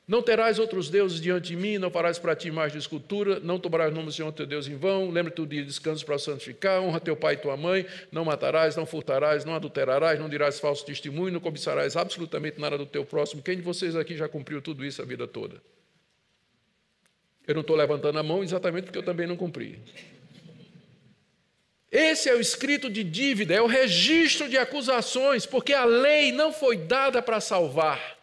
Não terás outros deuses diante de mim, não farás para ti imagem de escultura, não tomarás o nome do Senhor teu Deus em vão, lembra-te do dia de descanso para santificar, honra teu pai e tua mãe, não matarás, não furtarás, não adulterarás, não dirás falso testemunho, não cobiçarás absolutamente nada do teu próximo. Quem de vocês aqui já cumpriu tudo isso a vida toda? Eu não estou levantando a mão exatamente porque eu também não cumpri. Esse é o escrito de dívida, é o registro de acusações, porque a lei não foi dada para salvar.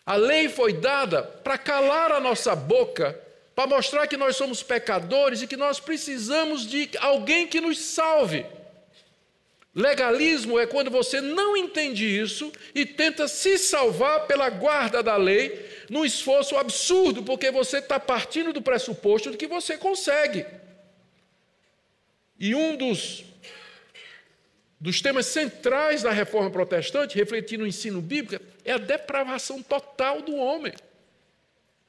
A lei foi dada para calar a nossa boca, para mostrar que nós somos pecadores e que nós precisamos de alguém que nos salve. Legalismo é quando você não entende isso e tenta se salvar pela guarda da lei, num esforço absurdo, porque você está partindo do pressuposto de que você consegue. E um dos temas centrais da reforma protestante, refletindo no ensino bíblico, é a depravação total do homem.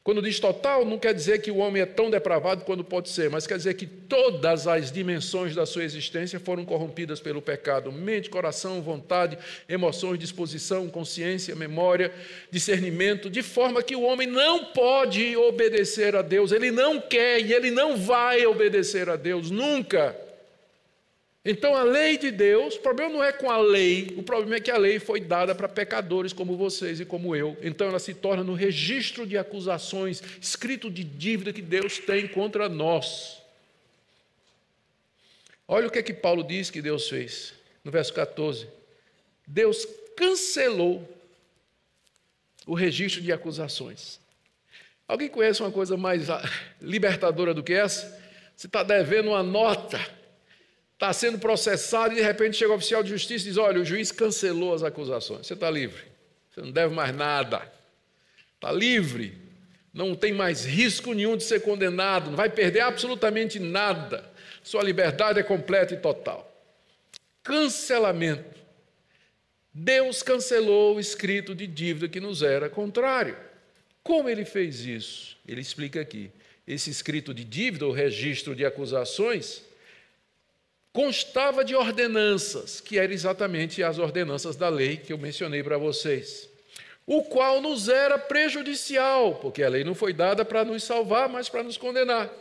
Quando diz total, não quer dizer que o homem é tão depravado quanto pode ser, mas quer dizer que todas as dimensões da sua existência foram corrompidas pelo pecado. Mente, coração, vontade, emoções, disposição, consciência, memória, discernimento, de forma que o homem não pode obedecer a Deus, ele não quer e ele não vai obedecer a Deus, nunca. Então, a lei de Deus, o problema não é com a lei, o problema é que a lei foi dada para pecadores como vocês e como eu. Então, ela se torna no registro de acusações, escrito de dívida que Deus tem contra nós. Olha o que é que Paulo diz que Deus fez, no verso 14. Deus cancelou o registro de acusações. Alguém conhece uma coisa mais libertadora do que essa? Você está devendo uma nota, está sendo processado e de repente chega o oficial de justiça e diz: olha, o juiz cancelou as acusações, você está livre, você não deve mais nada, está livre, não tem mais risco nenhum de ser condenado, não vai perder absolutamente nada, sua liberdade é completa e total. Cancelamento. Deus cancelou o escrito de dívida que nos era contrário. Como ele fez isso? Ele explica aqui. Esse escrito de dívida, o registro de acusações, constava de ordenanças, que eram exatamente as ordenanças da lei que eu mencionei para vocês, o qual nos era prejudicial, porque a lei não foi dada para nos salvar, mas para nos condenar.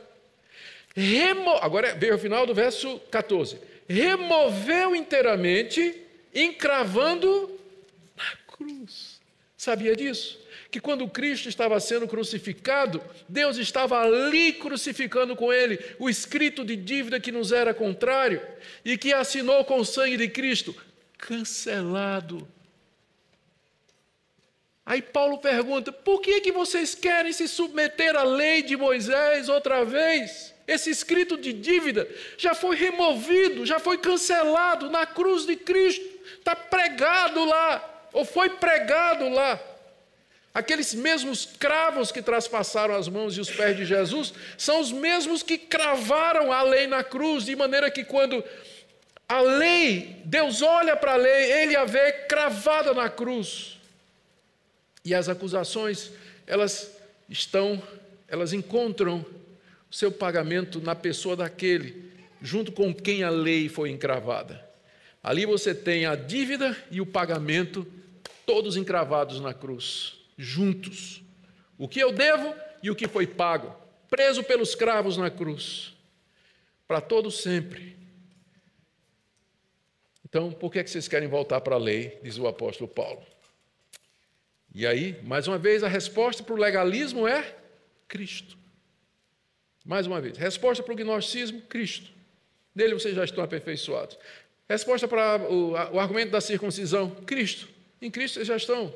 Agora veio o final do verso 14. Removeu inteiramente, encravando na cruz. Sabia disso? Que quando Cristo estava sendo crucificado, Deus estava ali crucificando com ele o escrito de dívida que nos era contrário e que assinou com o sangue de Cristo, cancelado. Aí Paulo pergunta: por que vocês querem se submeter à lei de Moisés outra vez? Esse escrito de dívida já foi removido, já foi cancelado na cruz de Cristo, está pregado lá, ou foi pregado lá. Aqueles mesmos cravos que traspassaram as mãos e os pés de Jesus são os mesmos que cravaram a lei na cruz, de maneira que quando a lei, Deus olha para a lei, ele a vê cravada na cruz. E as acusações, elas encontram o seu pagamento na pessoa daquele, junto com quem a lei foi encravada. Ali você tem a dívida e o pagamento, todos encravados na cruz. Juntos, o que eu devo e o que foi pago, preso pelos cravos na cruz, para todo sempre. Então, por que vocês querem voltar para a lei, diz o apóstolo Paulo? E aí, mais uma vez, a resposta para o legalismo é Cristo. Mais uma vez, resposta para o gnosticismo, Cristo. Nele vocês já estão aperfeiçoados. Resposta para o argumento da circuncisão, Cristo. Em Cristo vocês já estão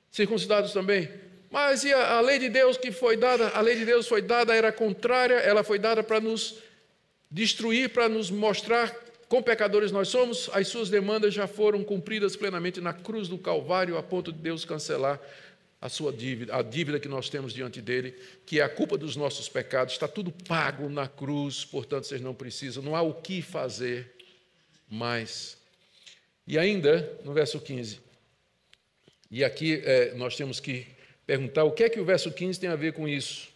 circuncidados também. Mas e a lei de Deus que foi dada? A lei de Deus foi dada, era contrária, ela foi dada para nos destruir, para nos mostrar quão pecadores nós somos, as suas demandas já foram cumpridas plenamente na cruz do Calvário, a ponto de Deus cancelar a sua dívida, a dívida que nós temos diante dele, que é a culpa dos nossos pecados. Está tudo pago na cruz, portanto, vocês não precisam, não há o que fazer mais. E ainda, no verso 15, e aqui nós temos que perguntar o que é que o verso 15 tem a ver com isso.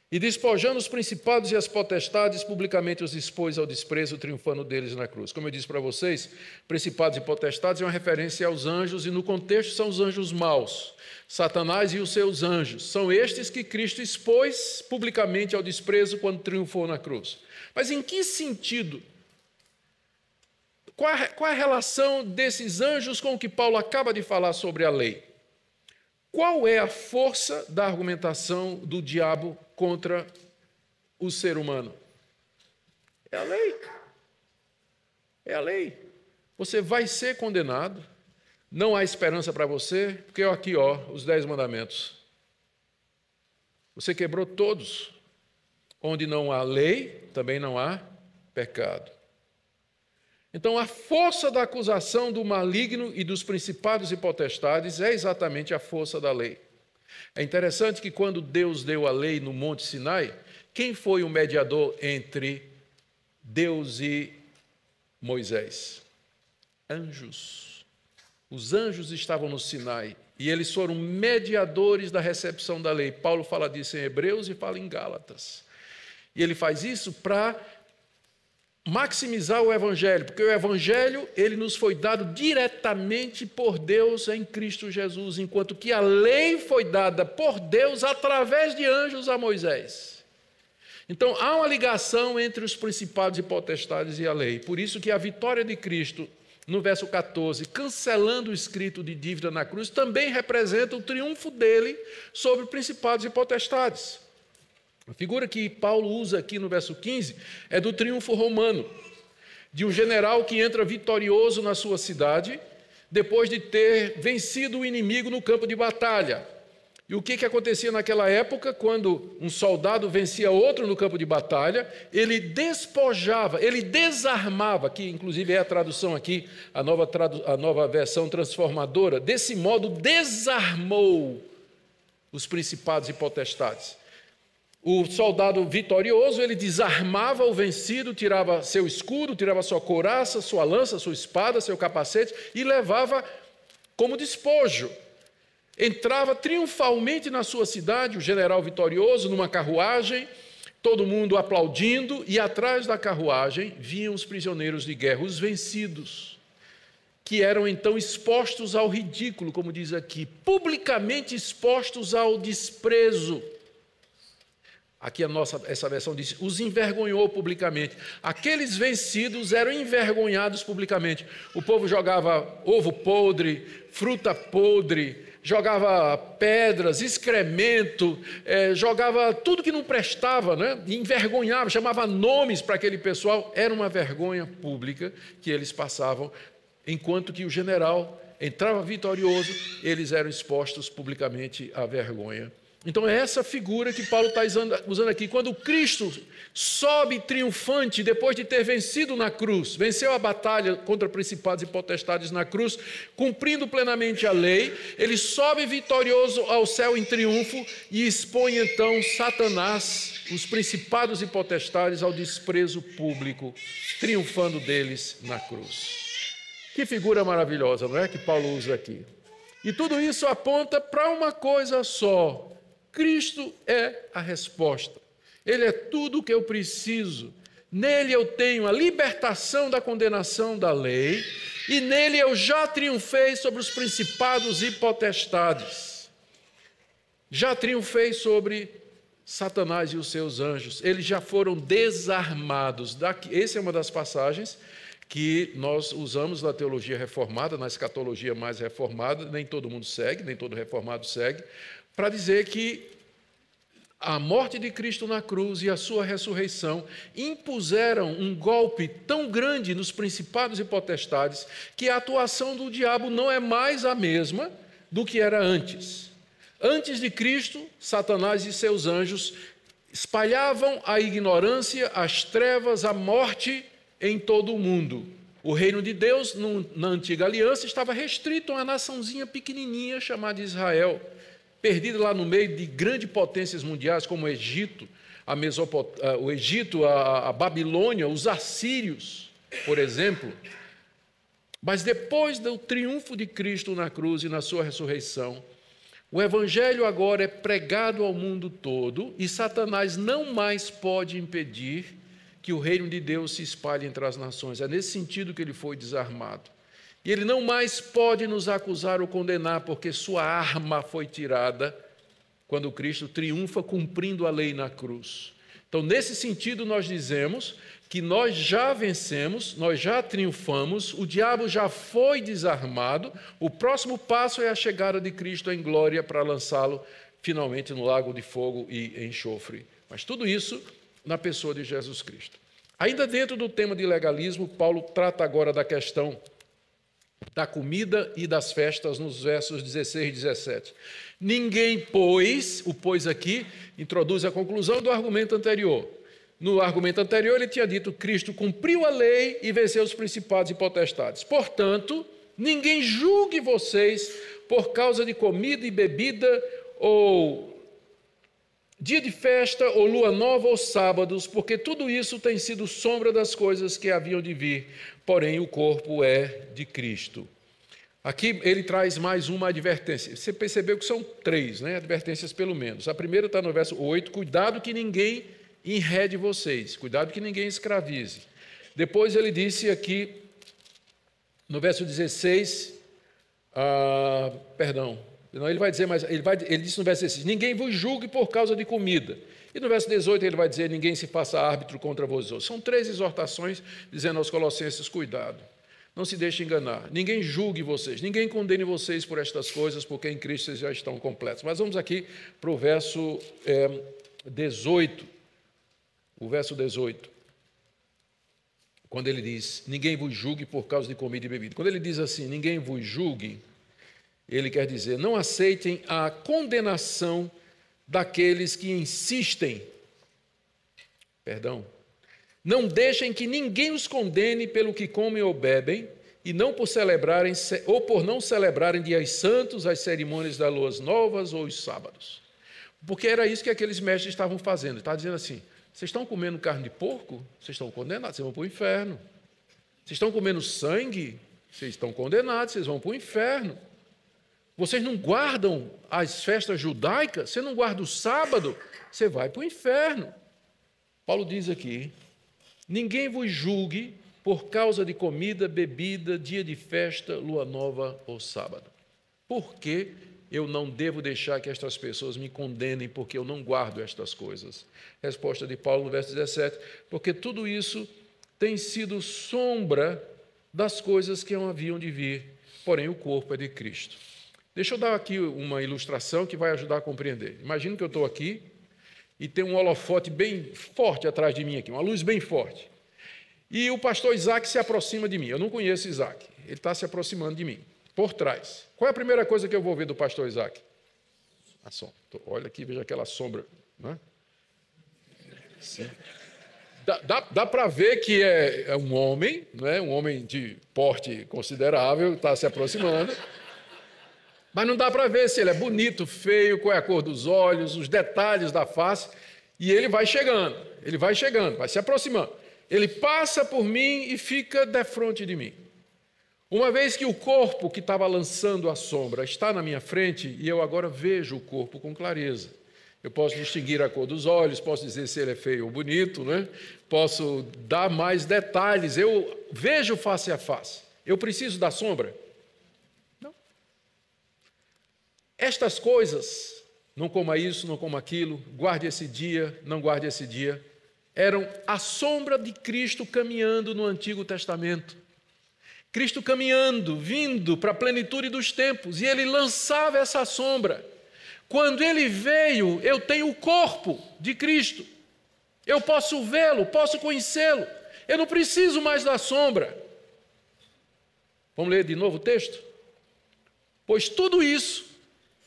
E despojando os principados e as potestades, publicamente os expôs ao desprezo, triunfando deles na cruz. Como eu disse para vocês, principados e potestades é uma referência aos anjos, e no contexto são os anjos maus. Satanás e os seus anjos. São estes que Cristo expôs publicamente ao desprezo quando triunfou na cruz. Mas em que sentido? Qual a relação desses anjos com o que Paulo acaba de falar sobre a lei? Qual é a força da argumentação do diabo contra o ser humano? É a lei. É a lei. Você vai ser condenado. Não há esperança para você, porque aqui, os 10 mandamentos. Você quebrou todos. Onde não há lei, também não há pecado. Então, a força da acusação do maligno e dos principados e potestades é exatamente a força da lei. É interessante que quando Deus deu a lei no Monte Sinai, quem foi o mediador entre Deus e Moisés? Anjos. Os anjos estavam no Sinai e eles foram mediadores da recepção da lei. Paulo fala disso em Hebreus e fala em Gálatas. E ele faz isso para maximizar o Evangelho, porque o Evangelho ele nos foi dado diretamente por Deus em Cristo Jesus, enquanto que a lei foi dada por Deus através de anjos a Moisés. Então, há uma ligação entre os principados e potestades e a lei. Por isso que a vitória de Cristo, no verso 14, cancelando o escrito de dívida na cruz, também representa o triunfo dele sobre principados e potestades. A figura que Paulo usa aqui no verso 15 é do triunfo romano, de um general que entra vitorioso na sua cidade, depois de ter vencido o inimigo no campo de batalha. E o que acontecia naquela época, quando um soldado vencia outro no campo de batalha? Ele despojava, ele desarmava, que inclusive é a tradução aqui, a nova versão transformadora, desse modo desarmou os principados e potestades. O soldado vitorioso, ele desarmava o vencido, tirava seu escudo, tirava sua couraça, sua lança, sua espada, seu capacete e levava como despojo. Entrava triunfalmente na sua cidade, o general vitorioso, numa carruagem, todo mundo aplaudindo, e atrás da carruagem vinham os prisioneiros de guerra, os vencidos, que eram então expostos ao ridículo, como diz aqui, publicamente expostos ao desprezo. Aqui essa versão diz, os envergonhou publicamente. Aqueles vencidos eram envergonhados publicamente. O povo jogava ovo podre, fruta podre, jogava pedras, excremento, jogava tudo que não prestava, né? Envergonhava, chamava nomes para aquele pessoal. Era uma vergonha pública que eles passavam, enquanto que o general entrava vitorioso, eles eram expostos publicamente à vergonha. Então é essa figura que Paulo está usando aqui. Quando Cristo sobe triunfante, depois de ter vencido na cruz, venceu a batalha contra principados e potestades na cruz, cumprindo plenamente a lei, ele sobe vitorioso ao céu em triunfo e expõe então Satanás, os principados e potestades, ao desprezo público, triunfando deles na cruz. Que figura maravilhosa, não é, que Paulo usa aqui? E tudo isso aponta para uma coisa só: Cristo é a resposta. Ele é tudo o que eu preciso. Nele eu tenho a libertação da condenação da lei, e nele eu já triunfei sobre os principados e potestades. Já triunfei sobre Satanás e os seus anjos. Eles já foram desarmados. Essa é uma das passagens que nós usamos na teologia reformada, na escatologia mais reformada, nem todo mundo segue, nem todo reformado segue, para dizer que a morte de Cristo na cruz e a sua ressurreição impuseram um golpe tão grande nos principados e potestades que a atuação do diabo não é mais a mesma do que era antes. Antes de Cristo, Satanás e seus anjos espalhavam a ignorância, as trevas, a morte em todo o mundo. O reino de Deus, na antiga aliança, estava restrito a uma naçãozinha pequenininha chamada Israel, perdida lá no meio de grandes potências mundiais como o Egito, a Babilônia, os assírios, por exemplo. Mas depois do triunfo de Cristo na cruz e na sua ressurreição, o Evangelho agora é pregado ao mundo todo e Satanás não mais pode impedir que o reino de Deus se espalhe entre as nações. É nesse sentido que ele foi desarmado. E ele não mais pode nos acusar ou condenar, porque sua arma foi tirada quando Cristo triunfa cumprindo a lei na cruz. Então, nesse sentido, nós dizemos que nós já vencemos, nós já triunfamos, o diabo já foi desarmado, o próximo passo é a chegada de Cristo em glória para lançá-lo finalmente no lago de fogo e enxofre. Mas tudo isso na pessoa de Jesus Cristo. Ainda dentro do tema de legalismo, Paulo trata agora da questão da comida e das festas nos versos 16 e 17. Ninguém, pois, o pois aqui introduz a conclusão do argumento anterior. No argumento anterior, ele tinha dito que Cristo cumpriu a lei e venceu os principados e potestades. Portanto, ninguém julgue vocês por causa de comida e bebida, ou dia de festa, ou lua nova, ou sábados, porque tudo isso tem sido sombra das coisas que haviam de vir, porém o corpo é de Cristo. Aqui ele traz mais uma advertência. Você percebeu que são 3, né? Advertências pelo menos. A primeira está no verso 8, cuidado que ninguém enrede vocês, cuidado que ninguém escravize. Depois ele disse aqui, no verso 16, ele vai dizer, mas ele disse no verso 16, ninguém vos julgue por causa de comida. E no verso 18 ele vai dizer, ninguém se faça árbitro contra vós outros. São 3 exortações dizendo aos colossenses, cuidado, não se deixe enganar, ninguém julgue vocês, ninguém condene vocês por estas coisas, porque em Cristo vocês já estão completos. Mas vamos aqui para o verso 18. O verso 18, quando ele diz, ninguém vos julgue por causa de comida e bebida. Quando ele diz assim, ninguém vos julgue, ele quer dizer, não aceitem a condenação daqueles que insistem. Não deixem que ninguém os condene pelo que comem ou bebem, e não por celebrarem, ou por não celebrarem dias santos, as cerimônias das luas novas ou os sábados. Porque era isso que aqueles mestres estavam fazendo. Está dizendo assim, vocês estão comendo carne de porco? Vocês estão condenados, vocês vão para o inferno. Vocês estão comendo sangue? Vocês estão condenados, vocês vão para o inferno. Vocês não guardam as festas judaicas? Você não guarda o sábado? Você vai para o inferno. Paulo diz aqui, ninguém vos julgue por causa de comida, bebida, dia de festa, lua nova ou sábado. Por que eu não devo deixar que estas pessoas me condenem porque eu não guardo estas coisas? Resposta de Paulo no verso 17, porque tudo isso tem sido sombra das coisas que haviam de vir, porém o corpo é de Cristo. Deixa eu dar aqui uma ilustração que vai ajudar a compreender. Imagina que eu estou aqui e tem um holofote bem forte atrás de mim aqui, uma luz bem forte. E o pastor Isaac se aproxima de mim. Eu não conheço Isaac, ele está se aproximando de mim, por trás. Qual é a primeira coisa que eu vou ver do pastor Isaac? A sombra. Olha aqui, veja aquela sombra. Não é? Sim. Dá para ver que é um homem, não é? Um homem de porte considerável, está se aproximando. Mas não dá para ver se ele é bonito, feio, qual é a cor dos olhos, os detalhes da face. E ele vai chegando, vai se aproximando. Ele passa por mim e fica defronte de mim. Uma vez que o corpo que estava lançando a sombra está na minha frente, e eu agora vejo o corpo com clareza. Eu posso distinguir a cor dos olhos, posso dizer se ele é feio ou bonito, né? Posso dar mais detalhes, eu vejo face a face. Eu preciso da sombra? Não. Estas coisas, não coma isso, não coma aquilo, guarde esse dia, não guarde esse dia, eram a sombra de Cristo caminhando no Antigo Testamento. Cristo caminhando, vindo para a plenitude dos tempos, e ele lançava essa sombra. Quando ele veio, eu tenho o corpo de Cristo. Eu posso vê-lo, posso conhecê-lo. Eu não preciso mais da sombra. Vamos ler de novo o texto? Pois tudo isso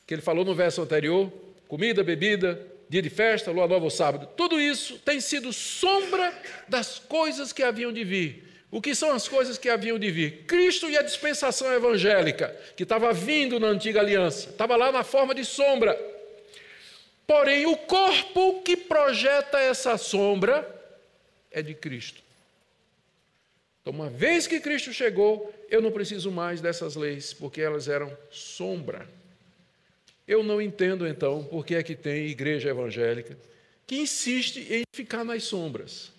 que ele falou no verso anterior, comida, bebida, dia de festa, lua nova ou sábado. Tudo isso tem sido sombra das coisas que haviam de vir. O que são as coisas que haviam de vir? Cristo e a dispensação evangélica, que estava vindo na antiga aliança, estava lá na forma de sombra. Porém, o corpo que projeta essa sombra é de Cristo. Então, uma vez que Cristo chegou, eu não preciso mais dessas leis, porque elas eram sombra. Eu não entendo, então, por que é que tem igreja evangélica que insiste em ficar nas sombras.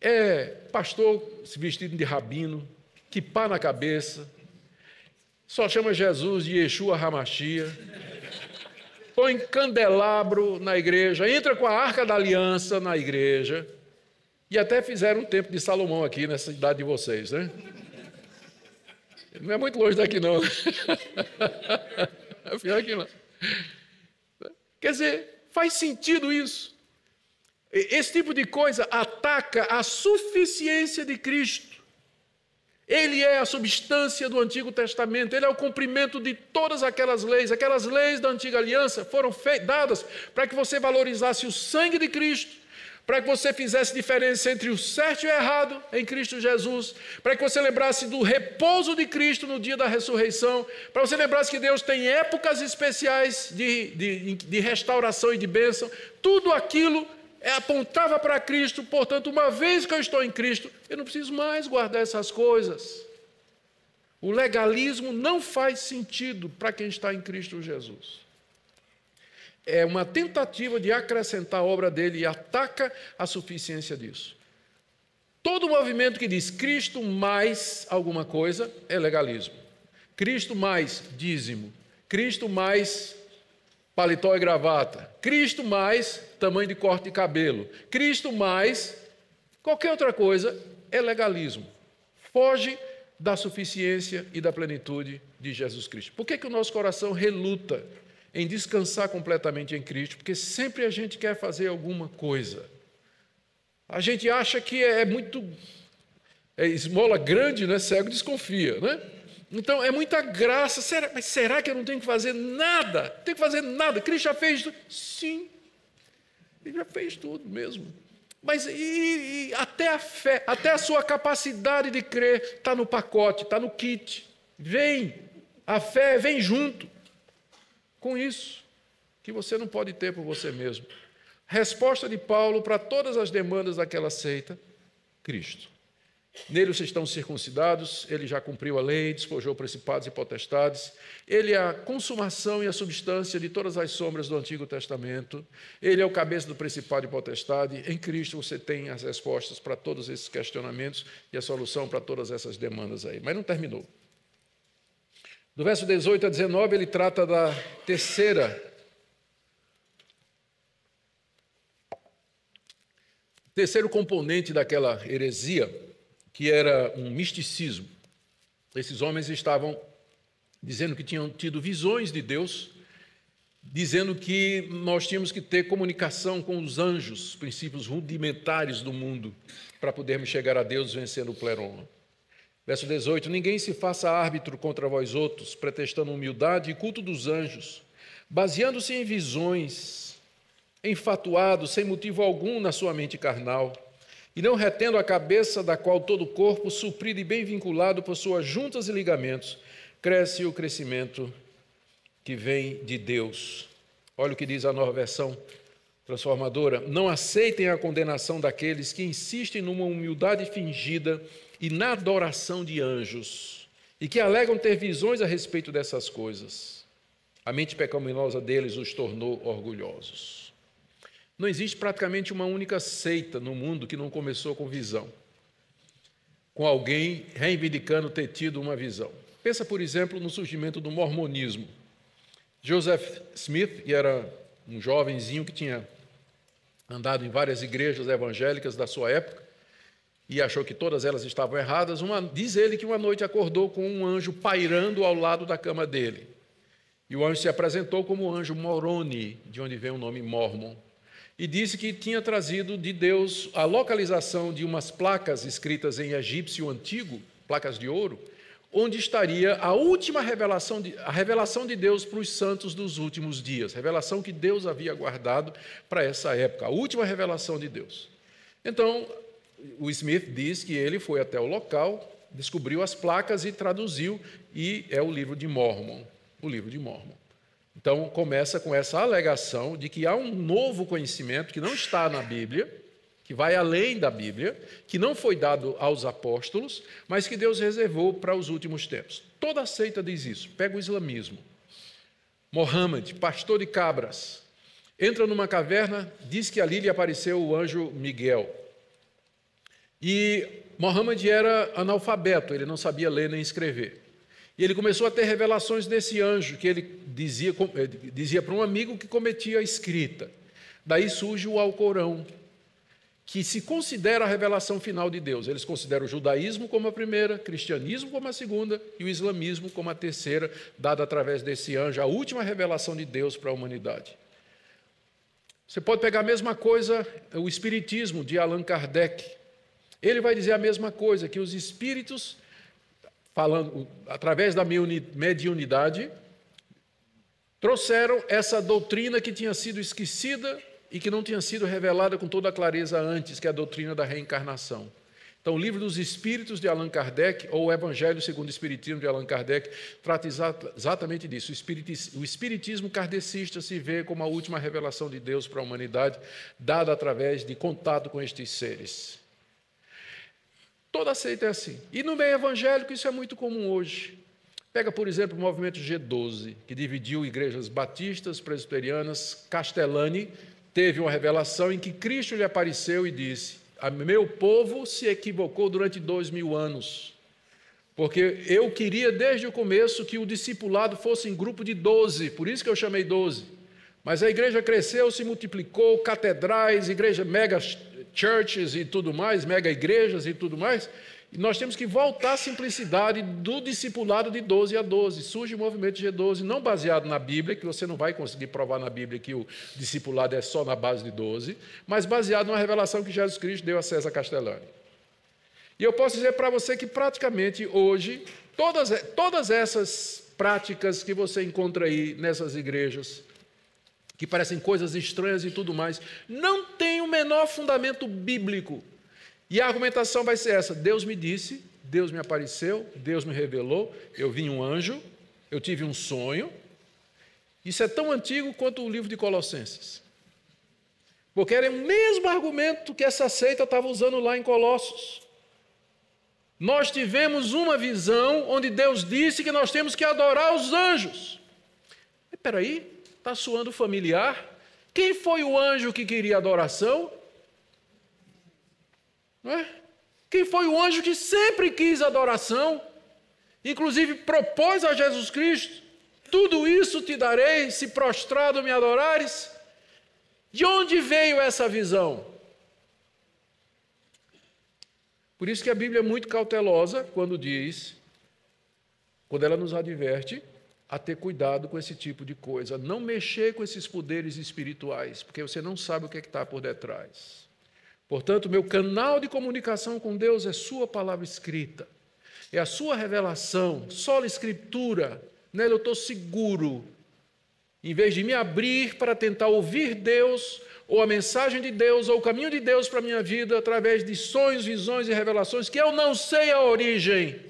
É pastor se vestido de rabino, quipá na cabeça, só chama Jesus de Yeshua Hamashia, põe candelabro na igreja, entra com a Arca da Aliança na igreja, e até fizeram um templo de Salomão aqui nessa cidade de vocês, né? Não é muito longe daqui, não. Pior que não. Quer dizer, faz sentido isso. Esse tipo de coisa ataca a suficiência de Cristo. Ele é a substância do Antigo Testamento, ele é o cumprimento de todas aquelas leis. Aquelas leis da Antiga Aliança foram dadas para que você valorizasse o sangue de Cristo, para que você fizesse diferença entre o certo e o errado em Cristo Jesus, para que você lembrasse do repouso de Cristo no dia da ressurreição, para você lembrasse que Deus tem épocas especiais de restauração e de bênção. Tudo aquilo apontava para Cristo. Portanto, uma vez que eu estou em Cristo, eu não preciso mais guardar essas coisas. O legalismo não faz sentido para quem está em Cristo Jesus. É uma tentativa de acrescentar a obra dele e ataca a suficiência disso. Todo movimento que diz Cristo mais alguma coisa é legalismo. Cristo mais dízimo, Cristo mais paletó e gravata, Cristo mais tamanho de corte de cabelo, Cristo mais qualquer outra coisa é legalismo. Foge da suficiência e da plenitude de Jesus Cristo. Por que o nosso coração reluta em descansar completamente em Cristo? Porque sempre a gente quer fazer alguma coisa. A gente acha que é muito esmola grande, né? Cego desconfia, né? Então é muita graça. Mas será que eu não tenho que fazer nada? Não tenho que fazer nada. Cristo já fez tudo? Sim, ele já fez tudo mesmo. Mas e até a fé, até a sua capacidade de crer está no pacote, está no kit. Vem, a fé vem junto com isso, que você não pode ter por você mesmo. Resposta de Paulo para todas as demandas daquela seita: Cristo. Nele vocês estão circuncidados, ele já cumpriu a lei, despojou principados e potestades, ele é a consumação e a substância de todas as sombras do Antigo Testamento, ele é o cabeça do principado e potestade. Em Cristo você tem as respostas para todos esses questionamentos e a solução para todas essas demandas aí. Mas não terminou. Do verso 18 a 19, ele trata da terceiro componente daquela heresia, que era um misticismo. Esses homens estavam dizendo que tinham tido visões de Deus, dizendo que nós tínhamos que ter comunicação com os anjos, princípios rudimentares do mundo, para podermos chegar a Deus vencendo o pleroma. Verso 18: ninguém se faça árbitro contra vós outros, pretextando humildade e culto dos anjos, baseando-se em visões, enfatuado, sem motivo algum na sua mente carnal, e não retendo a cabeça, da qual todo o corpo, suprido e bem vinculado por suas juntas e ligamentos, cresce o crescimento que vem de Deus. Olha o que diz a Nova Versão Transformadora: não aceitem a condenação daqueles que insistem numa humildade fingida e na adoração de anjos, e que alegam ter visões a respeito dessas coisas. A mente pecaminosa deles os tornou orgulhosos. Não existe praticamente uma única seita no mundo que não começou com visão, com alguém reivindicando ter tido uma visão. Pensa, por exemplo, no surgimento do mormonismo. Joseph Smith, que era um jovenzinho que tinha andado em várias igrejas evangélicas da sua época e achou que todas elas estavam erradas, diz ele que uma noite acordou com um anjo pairando ao lado da cama dele. E o anjo se apresentou como o anjo Moroni, de onde vem o nome Mormon, e disse que tinha trazido de Deus a localização de umas placas escritas em egípcio antigo, placas de ouro, onde estaria a última revelação, a revelação de Deus para os santos dos últimos dias, revelação que Deus havia guardado para essa época, a última revelação de Deus. Então, o Smith diz que ele foi até o local, descobriu as placas e traduziu, e é o livro de Mormon, o livro de Mormon. Então, começa com essa alegação de que há um novo conhecimento que não está na Bíblia, que vai além da Bíblia, que não foi dado aos apóstolos, mas que Deus reservou para os últimos tempos. Toda seita diz isso. Pega o islamismo. Mohammed, pastor de cabras, entra numa caverna, diz que ali lhe apareceu o anjo Miguel. E Mohammed era analfabeto, ele não sabia ler nem escrever. E ele começou a ter revelações desse anjo, que ele dizia para um amigo que cometia a escrita. Daí surge o Alcorão, que se considera a revelação final de Deus. Eles consideram o judaísmo como a primeira, o cristianismo como a segunda e o islamismo como a terceira, dada através desse anjo, a última revelação de Deus para a humanidade. Você pode pegar a mesma coisa, o espiritismo de Allan Kardec. Ele vai dizer a mesma coisa, que os espíritos, falando através da mediunidade, trouxeram essa doutrina que tinha sido esquecida e que não tinha sido revelada com toda a clareza antes, que é a doutrina da reencarnação. Então, o livro dos Espíritos de Allan Kardec, ou o Evangelho segundo o Espiritismo de Allan Kardec, trata exatamente disso. O espiritismo kardecista se vê como a última revelação de Deus para a humanidade, dada através de contato com estes seres. Toda seita é assim. E no meio evangélico isso é muito comum hoje. Pega, por exemplo, o movimento G12, que dividiu igrejas batistas, presbiterianas. Castellani teve uma revelação em que Cristo lhe apareceu e disse: meu povo se equivocou durante 2000 anos, porque eu queria desde o começo que o discipulado fosse em grupo de 12, por isso que eu chamei 12. Mas a igreja cresceu, se multiplicou, catedrais, igreja mega churches e tudo mais, mega igrejas e tudo mais, e nós temos que voltar à simplicidade do discipulado de 12 a 12. Surge o movimento G12, não baseado na Bíblia, que você não vai conseguir provar na Bíblia que o discipulado é só na base de 12, mas baseado numa revelação que Jesus Cristo deu a César Castellani. E eu posso dizer para você que praticamente hoje, todas essas práticas que você encontra aí nessas igrejas, que parecem coisas estranhas e tudo mais, não tem o menor fundamento bíblico. E a argumentação vai ser essa: Deus me disse, Deus me apareceu, Deus me revelou, eu vi um anjo, eu tive um sonho. Isso é tão antigo quanto o livro de Colossenses. Porque era o mesmo argumento que essa seita estava usando lá em Colossos. Nós tivemos uma visão onde Deus disse que nós temos que adorar os anjos. Espera aí, está soando familiar? Quem foi o anjo que queria adoração? Não é? Quem foi o anjo que sempre quis adoração? Inclusive propôs a Jesus Cristo: tudo isso te darei, se prostrado me adorares. De onde veio essa visão? Por isso que a Bíblia é muito cautelosa quando ela nos adverte a ter cuidado com esse tipo de coisa, não mexer com esses poderes espirituais, porque você não sabe o que está por detrás. Portanto, meu canal de comunicação com Deus é sua palavra escrita, é a sua revelação, sola escritura, nela eu estou seguro. Em vez de me abrir para tentar ouvir Deus, ou a mensagem de Deus, ou o caminho de Deus para a minha vida, através de sonhos, visões e revelações, que eu não sei a origem.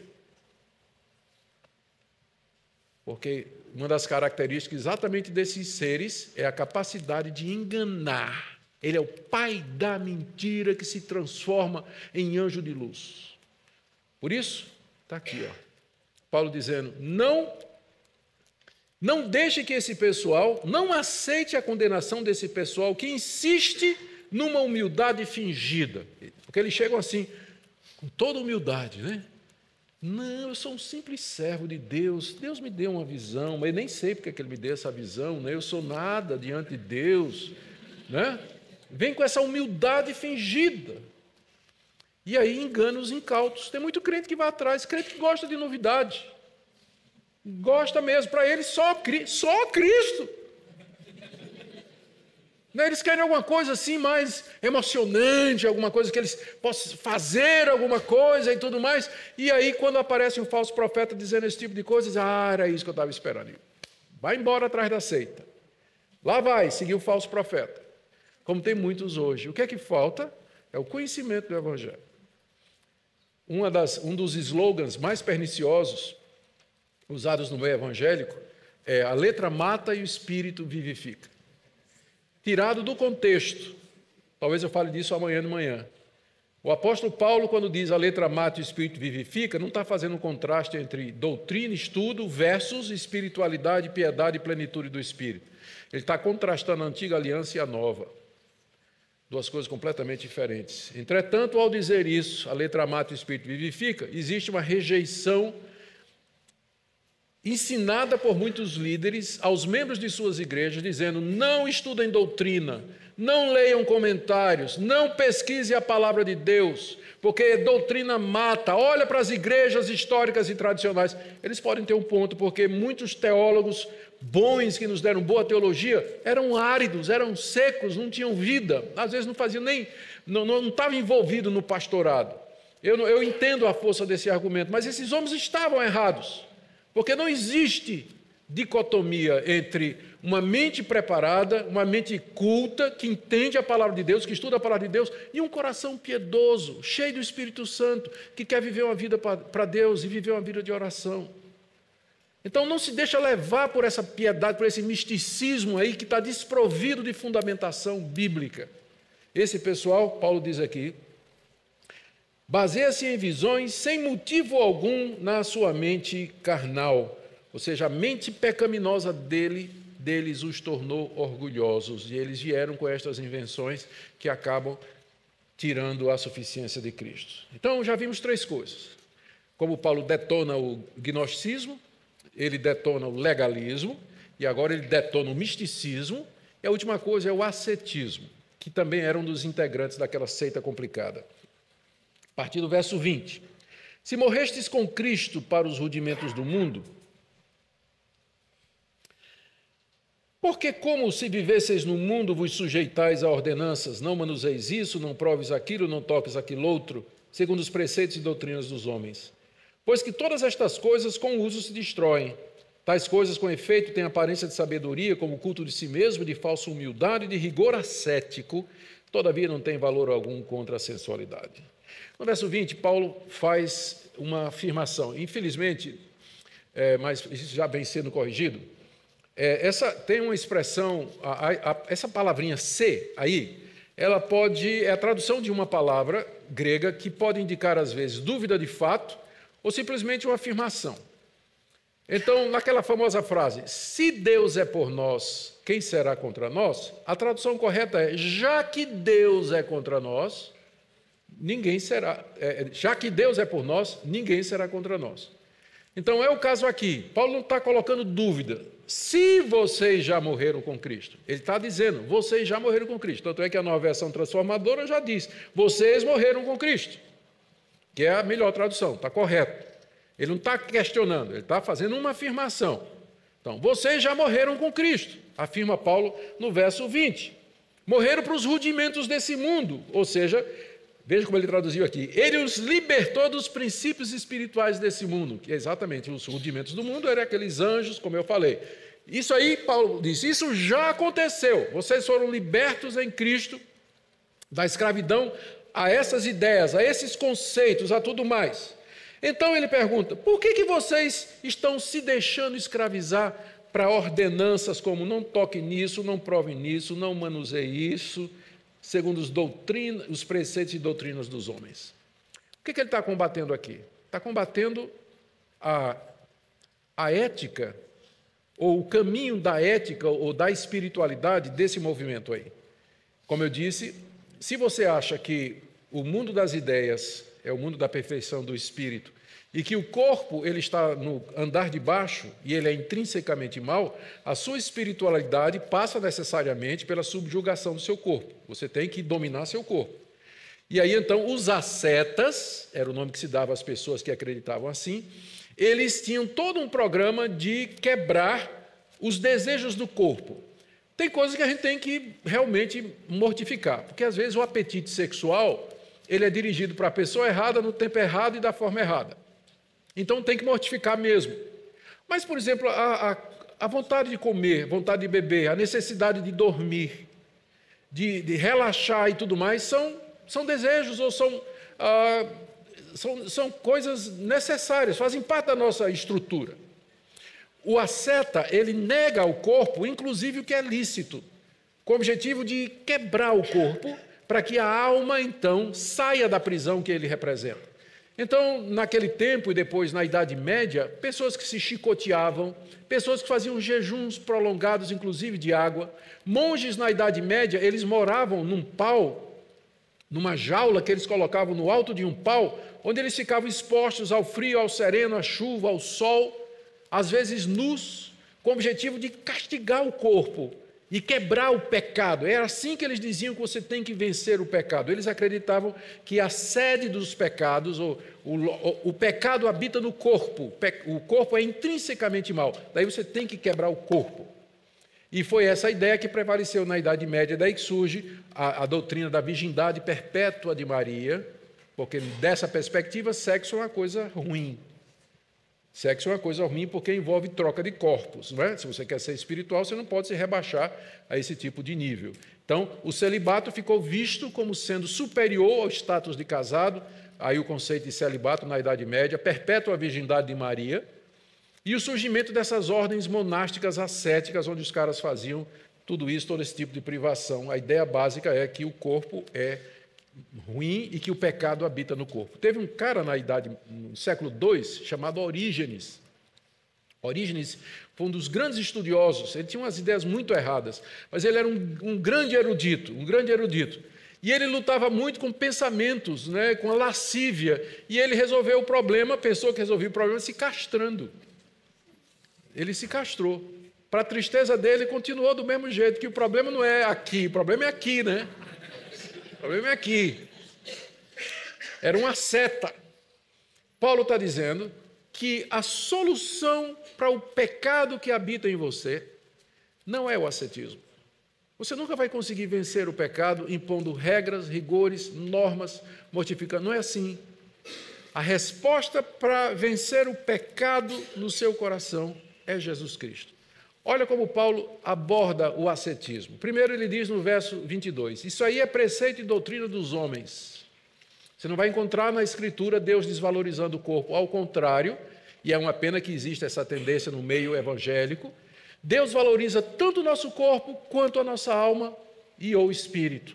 Porque uma das características exatamente desses seres é a capacidade de enganar. Ele é o pai da mentira que se transforma em anjo de luz. Por isso, está aqui, Paulo dizendo: não deixe que esse pessoal, não aceite a condenação desse pessoal que insiste numa humildade fingida. Porque eles chegam assim, com toda humildade, né? Não, eu sou um simples servo de Deus. Deus me deu uma visão, mas eu nem sei porque que ele me deu essa visão, né? Eu sou nada diante de Deus, né? Vem com essa humildade fingida. E aí engana os incautos. Tem muito crente que vai atrás, crente que gosta de novidade. Gosta mesmo, para ele só Cristo. Né? Eles querem alguma coisa assim mais emocionante, alguma coisa que eles possam fazer alguma coisa e tudo mais. E aí, quando aparece um falso profeta dizendo esse tipo de coisa, diz, era isso que eu estava esperando. Vai embora atrás da seita. Lá vai, seguir o falso profeta. Como tem muitos hoje. O que é que falta? É o conhecimento do Evangelho. Um dos slogans mais perniciosos usados no meio evangélico é a letra mata e o espírito vivifica. Tirado do contexto, talvez eu fale disso amanhã de manhã. O apóstolo Paulo, quando diz a letra mata e o espírito vivifica, não está fazendo um contraste entre doutrina, estudo, versus espiritualidade, piedade e plenitude do espírito. Ele está contrastando a antiga aliança e a nova. Duas coisas completamente diferentes. Entretanto, ao dizer isso, a letra mata e o espírito vivifica, existe uma rejeição ensinada por muitos líderes aos membros de suas igrejas, dizendo, não estudem doutrina, não leiam comentários, não pesquise a palavra de Deus, porque doutrina mata. Olha para as igrejas históricas e tradicionais. Eles podem ter um ponto, porque muitos teólogos bons que nos deram boa teologia eram áridos, eram secos, não tinham vida, às vezes não faziam nem, não estavam envolvidos no pastorado. Eu entendo a força desse argumento, mas esses homens estavam errados. Porque não existe dicotomia entre uma mente preparada, uma mente culta, que entende a palavra de Deus, que estuda a palavra de Deus, e um coração piedoso, cheio do Espírito Santo, que quer viver uma vida para Deus e viver uma vida de oração. Então não se deixa levar por essa piedade, por esse misticismo aí que está desprovido de fundamentação bíblica. Esse pessoal, Paulo diz aqui, baseia-se em visões sem motivo algum na sua mente carnal, ou seja, a mente pecaminosa deles os tornou orgulhosos, e eles vieram com estas invenções que acabam tirando a suficiência de Cristo. Então, já vimos três coisas. Como Paulo detona o gnosticismo, ele detona o legalismo, e agora ele detona o misticismo, e a última coisa é o ascetismo, que também era um dos integrantes daquela seita complicada. A partir do verso 20. Se morrestes com Cristo para os rudimentos do mundo, porque como se vivesseis no mundo vos sujeitais a ordenanças, não manuseis isso, não proves aquilo, não toques aquilo outro, segundo os preceitos e doutrinas dos homens. Pois que todas estas coisas com o uso se destroem. Tais coisas, com efeito, têm aparência de sabedoria, como o culto de si mesmo, de falsa humildade, de rigor ascético, todavia não tem valor algum contra a sensualidade. No verso 20, Paulo faz uma afirmação. Infelizmente, mas isso já vem sendo corrigido, tem uma expressão, essa palavrinha se aí, ela é a tradução de uma palavra grega que pode indicar, às vezes, dúvida de fato ou simplesmente uma afirmação. Então, naquela famosa frase, se Deus é por nós, quem será contra nós? A tradução correta é, já que Deus é contra nós, ninguém será, já que Deus é por nós, ninguém será contra nós. Então, é o caso aqui. Paulo não está colocando dúvida. Se vocês já morreram com Cristo, ele está dizendo, vocês já morreram com Cristo. Tanto é que a Nova Versão Transformadora já diz, vocês morreram com Cristo, que é a melhor tradução, está correto. Ele não está questionando, ele está fazendo uma afirmação. Então, vocês já morreram com Cristo, afirma Paulo no verso 20. Morreram para os rudimentos desse mundo, ou seja, veja como ele traduziu aqui, ele os libertou dos princípios espirituais desse mundo, que é exatamente os rudimentos do mundo, eram aqueles anjos, como eu falei. Isso aí, Paulo disse, isso já aconteceu, vocês foram libertos em Cristo da escravidão a essas ideias, a esses conceitos, a tudo mais. Então ele pergunta, por que vocês estão se deixando escravizar para ordenanças como não toque nisso, não prove nisso, não manuseie isso, segundo os preceitos e doutrinas dos homens? O que ele está combatendo aqui? Está combatendo a ética, ou o caminho da ética ou da espiritualidade desse movimento aí. Como eu disse, se você acha que o mundo das ideias é o mundo da perfeição do espírito, e que o corpo ele está no andar de baixo e ele é intrinsecamente mau, a sua espiritualidade passa necessariamente pela subjugação do seu corpo. Você tem que dominar seu corpo. E aí, então, os ascetas, era o nome que se dava às pessoas que acreditavam assim, eles tinham todo um programa de quebrar os desejos do corpo. Tem coisas que a gente tem que realmente mortificar, porque às vezes o apetite sexual ele é dirigido para a pessoa errada, no tempo errado e da forma errada. Então tem que mortificar mesmo. Mas, por exemplo, a vontade de comer, vontade de beber, a necessidade de dormir, de relaxar e tudo mais, são desejos ou são coisas necessárias, fazem parte da nossa estrutura. O asceta, ele nega ao corpo, inclusive o que é lícito, com o objetivo de quebrar o corpo, para que a alma, então, saia da prisão que ele representa. Então, naquele tempo e depois na Idade Média, pessoas que se chicoteavam, pessoas que faziam jejuns prolongados, inclusive de água, monges na Idade Média, eles moravam num pau, numa jaula que eles colocavam no alto de um pau, onde eles ficavam expostos ao frio, ao sereno, à chuva, ao sol, às vezes nus, com o objetivo de castigar o corpo e quebrar o pecado. Era assim que eles diziam que você tem que vencer o pecado. Eles acreditavam que a sede dos pecados, o pecado habita no corpo, o corpo é intrinsecamente mau, daí você tem que quebrar o corpo. E foi essa a ideia que prevaleceu na Idade Média, daí que surge a doutrina da virgindade perpétua de Maria, porque dessa perspectiva, sexo é uma coisa ruim. Sexo é uma coisa ruim porque envolve troca de corpos, não é? Se você quer ser espiritual, você não pode se rebaixar a esse tipo de nível. Então, o celibato ficou visto como sendo superior ao status de casado, aí o conceito de celibato na Idade Média, perpétua virgindade de Maria, e o surgimento dessas ordens monásticas ascéticas, onde os caras faziam tudo isso, todo esse tipo de privação. A ideia básica é que o corpo é ruim e que o pecado habita no corpo. Teve um cara no século II, chamado Orígenes. Orígenes foi um dos grandes estudiosos, ele tinha umas ideias muito erradas, mas ele era um grande erudito, E ele lutava muito com pensamentos, né, com a lascívia, e ele resolveu o problema, pensou que resolvia o problema se castrando. Ele se castrou. Para a tristeza dele, continuou do mesmo jeito, que o problema não é aqui, o problema é aqui, né? O problema é aqui. Era uma seta. Paulo está dizendo que a solução para o pecado que habita em você não é o ascetismo. Você nunca vai conseguir vencer o pecado impondo regras, rigores, normas, mortificando. Não é assim. A resposta para vencer o pecado no seu coração é Jesus Cristo. Olha como Paulo aborda o ascetismo. Primeiro ele diz no verso 22, isso aí é preceito e doutrina dos homens. Você não vai encontrar na Escritura Deus desvalorizando o corpo. Ao contrário, e é uma pena que exista essa tendência no meio evangélico, Deus valoriza tanto o nosso corpo quanto a nossa alma e o espírito.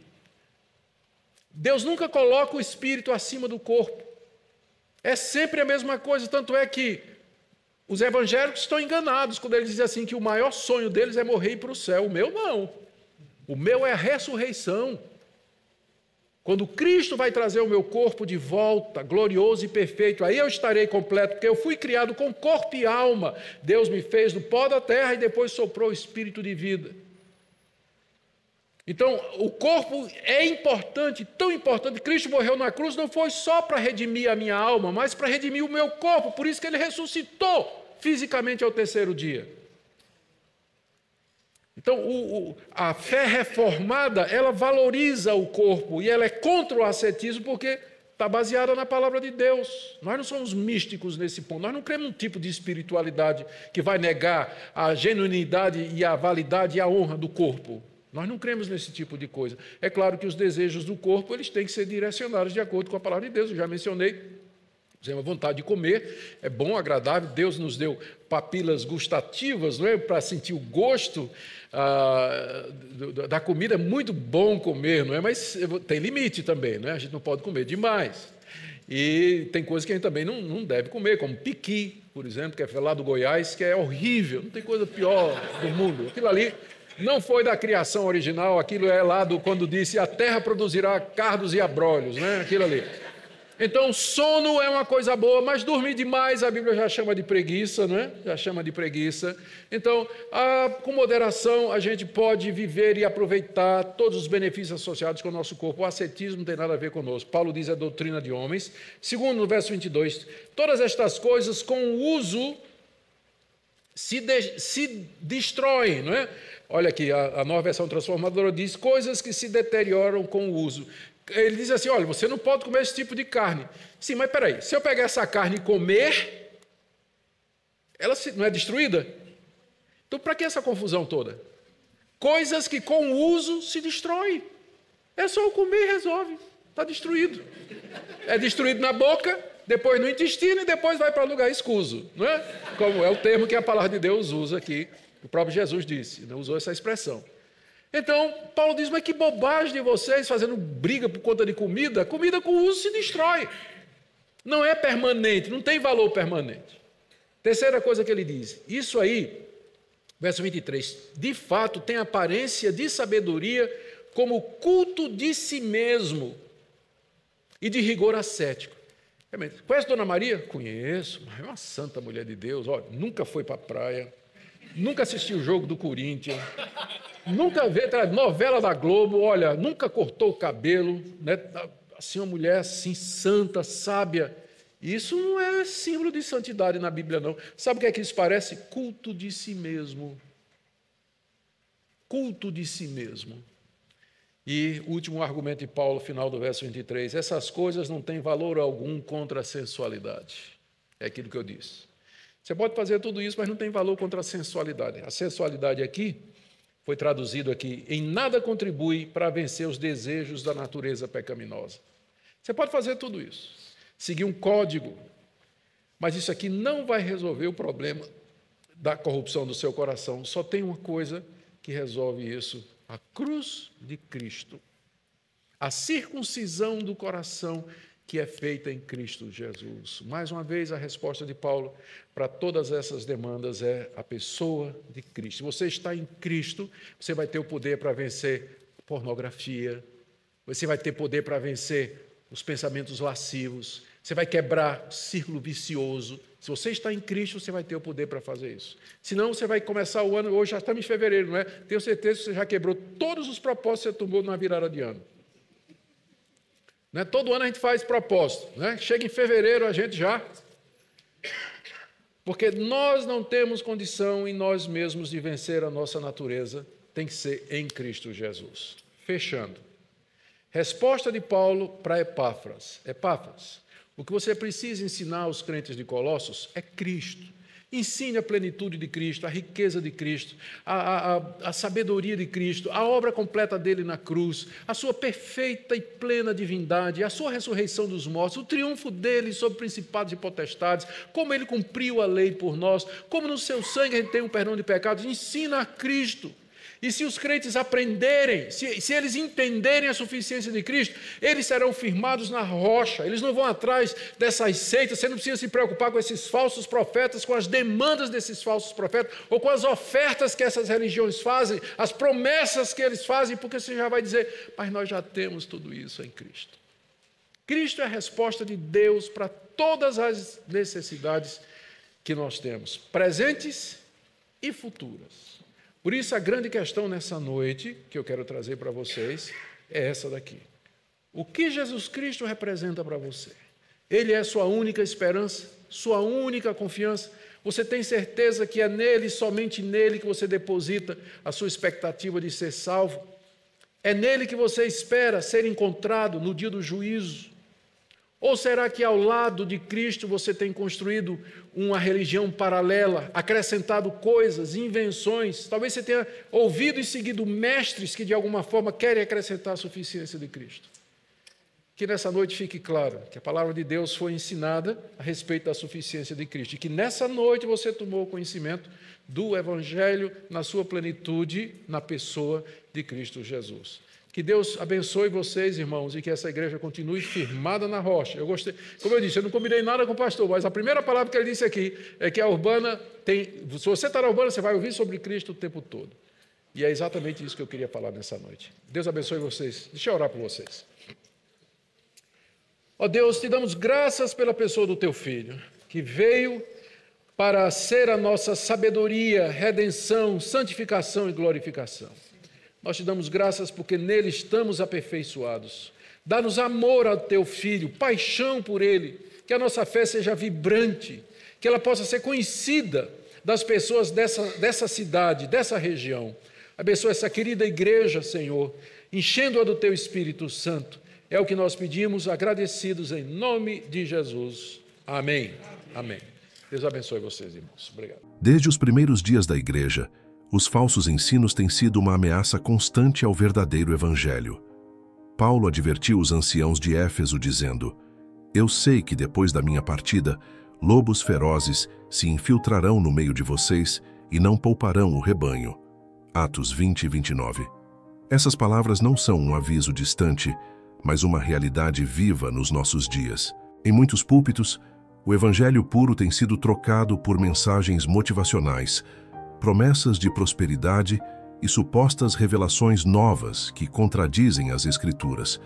Deus nunca coloca o espírito acima do corpo. É sempre a mesma coisa, tanto é que os evangélicos estão enganados quando eles dizem assim que o maior sonho deles é morrer e ir para o céu. O meu não. O meu é a ressurreição. Quando Cristo vai trazer o meu corpo de volta, glorioso e perfeito, aí eu estarei completo, porque eu fui criado com corpo e alma. Deus me fez do pó da terra e depois soprou o espírito de vida. Então, o corpo é importante, tão importante. Cristo morreu na cruz, não foi só para redimir a minha alma, mas para redimir o meu corpo. Por isso que ele ressuscitou fisicamente ao terceiro dia. Então, a fé reformada, ela valoriza o corpo e ela é contra o ascetismo porque está baseada na palavra de Deus. Nós não somos místicos nesse ponto. Nós não cremos num tipo de espiritualidade que vai negar a genuinidade e a validade e a honra do corpo. Nós não cremos nesse tipo de coisa. É claro que os desejos do corpo eles têm que ser direcionados de acordo com a palavra de Deus. Eu já mencionei, você tem uma vontade de comer, é bom, agradável. Deus nos deu papilas gustativas, não é? Para sentir o gosto da comida. É muito bom comer, não é? Mas tem limite também, não é? A gente não pode comer demais. E tem coisas que a gente também não deve comer, como piqui, por exemplo, que é lá do Goiás, que é horrível, não tem coisa pior do mundo. Aquilo ali não foi da criação original, aquilo é lá quando disse a terra produzirá cardos e abrolhos, né? Aquilo ali. Então, sono é uma coisa boa, mas dormir demais a Bíblia já chama de preguiça, né? Já chama de preguiça. Então, com moderação, a gente pode viver e aproveitar todos os benefícios associados com o nosso corpo. O ascetismo não tem nada a ver conosco. Paulo diz a doutrina de homens. Segundo, no verso 22, todas estas coisas com o uso se destroem, não é? Olha aqui, a Nova Versão Transformadora diz coisas que se deterioram com o uso. Ele diz assim, olha, você não pode comer esse tipo de carne. Sim, mas peraí, se eu pegar essa carne e comer, ela não é destruída? Então, para que essa confusão toda? Coisas que com o uso se destroem. É só o comer e resolve. Está destruído. É destruído na boca, depois no intestino e depois vai para lugar escuso. Não é? Como é o termo que a palavra de Deus usa aqui. O próprio Jesus disse, né? Usou essa expressão. Então, Paulo diz, mas que bobagem de vocês fazendo briga por conta de comida. Comida com uso se destrói. Não é permanente, não tem valor permanente. Terceira coisa que ele diz, isso aí, verso 23, de fato tem aparência de sabedoria como culto de si mesmo e de rigor ascético. Conhece Dona Maria? Conheço, mas é uma santa mulher de Deus, olha, nunca foi para a praia, nunca assistiu o jogo do Corinthians, nunca vê novela da Globo, olha, nunca cortou o cabelo, né? Assim, uma mulher assim, santa, sábia. Isso não é símbolo de santidade na Bíblia, não. Sabe o que é que isso parece? Culto de si mesmo. Culto de si mesmo. E o último argumento de Paulo, final do verso 23, essas coisas não têm valor algum contra a sensualidade. É aquilo que eu disse. Você pode fazer tudo isso, mas não tem valor contra a sensualidade. A sensualidade aqui, foi traduzido aqui, em nada contribui para vencer os desejos da natureza pecaminosa. Você pode fazer tudo isso, seguir um código, mas isso aqui não vai resolver o problema da corrupção do seu coração. Só tem uma coisa que resolve isso: a cruz de Cristo, a circuncisão do coração que é feita em Cristo Jesus. Mais uma vez, a resposta de Paulo para todas essas demandas é a pessoa de Cristo. Se você está em Cristo, você vai ter o poder para vencer pornografia, você vai ter poder para vencer os pensamentos lascivos, você vai quebrar o círculo vicioso. Se você está em Cristo, você vai ter o poder para fazer isso. Senão, você vai começar o ano, hoje já estamos em fevereiro, não é? Tenho certeza que você já quebrou todos os propósitos que você tomou na virada de ano. Não é? Todo ano a gente faz propósito, né? Chega em fevereiro, a gente já... Porque nós não temos condição em nós mesmos de vencer a nossa natureza, tem que ser em Cristo Jesus. Fechando. Resposta de Paulo para Epáfras. Epáfras, o que você precisa ensinar aos crentes de Colossos é Cristo. Ensine a plenitude de Cristo, a riqueza de Cristo, a sabedoria de Cristo, a obra completa dele na cruz, a sua perfeita e plena divindade, a sua ressurreição dos mortos, o triunfo dele sobre principados e potestades, como ele cumpriu a lei por nós, como no seu sangue a gente tem um perdão de pecados. Ensina a Cristo. E se os crentes aprenderem, se eles entenderem a suficiência de Cristo, eles serão firmados na rocha, eles não vão atrás dessas seitas. Você não precisa se preocupar com esses falsos profetas, com as demandas desses falsos profetas, ou com as ofertas que essas religiões fazem, as promessas que eles fazem, porque você já vai dizer, mas nós já temos tudo isso em Cristo. Cristo é a resposta de Deus para todas as necessidades que nós temos, presentes e futuras. Por isso, a grande questão nessa noite, que eu quero trazer para vocês, é essa daqui. O que Jesus Cristo representa para você? Ele é sua única esperança, sua única confiança? Você tem certeza que é nele, somente nele, que você deposita a sua expectativa de ser salvo? É nele que você espera ser encontrado no dia do juízo? Ou será que ao lado de Cristo você tem construído uma religião paralela, acrescentado coisas, invenções? Talvez você tenha ouvido e seguido mestres que de alguma forma querem acrescentar a suficiência de Cristo. Que nessa noite fique claro que a palavra de Deus foi ensinada a respeito da suficiência de Cristo e que nessa noite você tomou conhecimento do Evangelho na sua plenitude, na pessoa de Cristo Jesus. Que Deus abençoe vocês, irmãos, e que essa igreja continue firmada na rocha. Eu gostei, como eu disse, eu não combinei nada com o pastor, mas a primeira palavra que ele disse aqui é que a Urbana tem... Se você está na Urbana, você vai ouvir sobre Cristo o tempo todo. E é exatamente isso que eu queria falar nessa noite. Deus abençoe vocês. Deixa eu orar por vocês. Ó Deus, te damos graças pela pessoa do teu Filho, que veio para ser a nossa sabedoria, redenção, santificação e glorificação. Nós te damos graças porque nele estamos aperfeiçoados. Dá-nos amor ao teu Filho, paixão por ele, que a nossa fé seja vibrante, que ela possa ser conhecida das pessoas dessa cidade, dessa região. Abençoa essa querida igreja, Senhor, enchendo-a do Teu Espírito Santo. É o que nós pedimos, agradecidos em nome de Jesus. Amém. Amém. Deus abençoe vocês, irmãos. Obrigado. Desde os primeiros dias da igreja, os falsos ensinos têm sido uma ameaça constante ao verdadeiro evangelho. Paulo advertiu os anciãos de Éfeso dizendo: Eu sei que depois da minha partida, lobos ferozes se infiltrarão no meio de vocês e não pouparão o rebanho. Atos 20 e 29. Essas palavras não são um aviso distante, mas uma realidade viva nos nossos dias. Em muitos púlpitos, o evangelho puro tem sido trocado por mensagens motivacionais, promessas de prosperidade e supostas revelações novas que contradizem as Escrituras.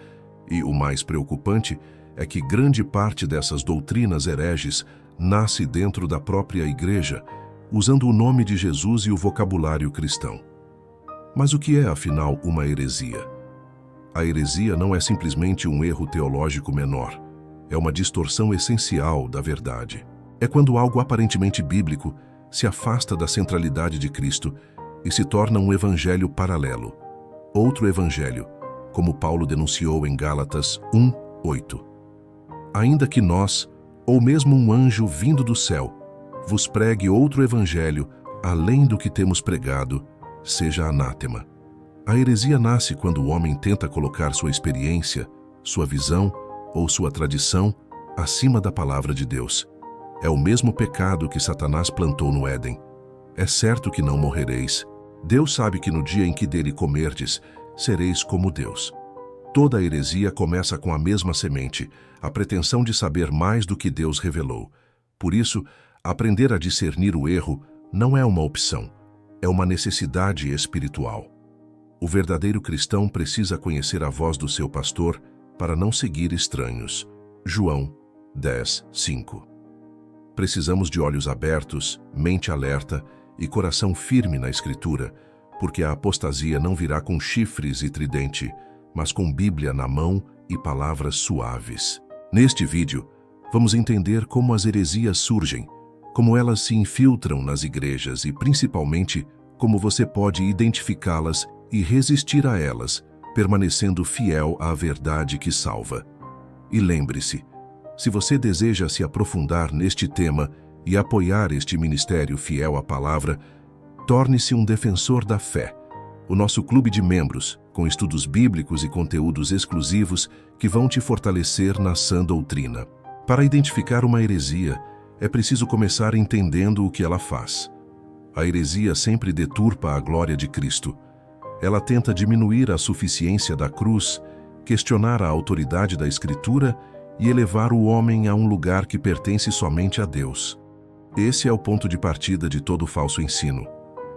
E o mais preocupante é que grande parte dessas doutrinas hereges nasce dentro da própria igreja, usando o nome de Jesus e o vocabulário cristão. Mas o que é, afinal, uma heresia? A heresia não é simplesmente um erro teológico menor. É uma distorção essencial da verdade. É quando algo aparentemente bíblico se afasta da centralidade de Cristo e se torna um evangelho paralelo. Outro evangelho, como Paulo denunciou em Gálatas 1:8. Ainda que nós, ou mesmo um anjo vindo do céu, vos pregue outro evangelho além do que temos pregado, seja anátema. A heresia nasce quando o homem tenta colocar sua experiência, sua visão ou sua tradição acima da palavra de Deus. É o mesmo pecado que Satanás plantou no Éden. É certo que não morrereis. Deus sabe que no dia em que dele comerdes, sereis como Deus. Toda heresia começa com a mesma semente, a pretensão de saber mais do que Deus revelou. Por isso, aprender a discernir o erro não é uma opção, é uma necessidade espiritual. O verdadeiro cristão precisa conhecer a voz do seu pastor para não seguir estranhos. João 10:5. Precisamos de olhos abertos, mente alerta e coração firme na Escritura, porque a apostasia não virá com chifres e tridente, mas com Bíblia na mão e palavras suaves. Neste vídeo, vamos entender como as heresias surgem, como elas se infiltram nas igrejas e, principalmente, como você pode identificá-las e resistir a elas, permanecendo fiel à verdade que salva. E lembre-se, se você deseja se aprofundar neste tema e apoiar este ministério fiel à palavra, torne-se um defensor da fé. O nosso clube de membros, com estudos bíblicos e conteúdos exclusivos que vão te fortalecer na sã doutrina. Para identificar uma heresia, é preciso começar entendendo o que ela faz. A heresia sempre deturpa a glória de Cristo. Ela tenta diminuir a suficiência da cruz, questionar a autoridade da Escritura e elevar o homem a um lugar que pertence somente a Deus. Esse é o ponto de partida de todo falso ensino.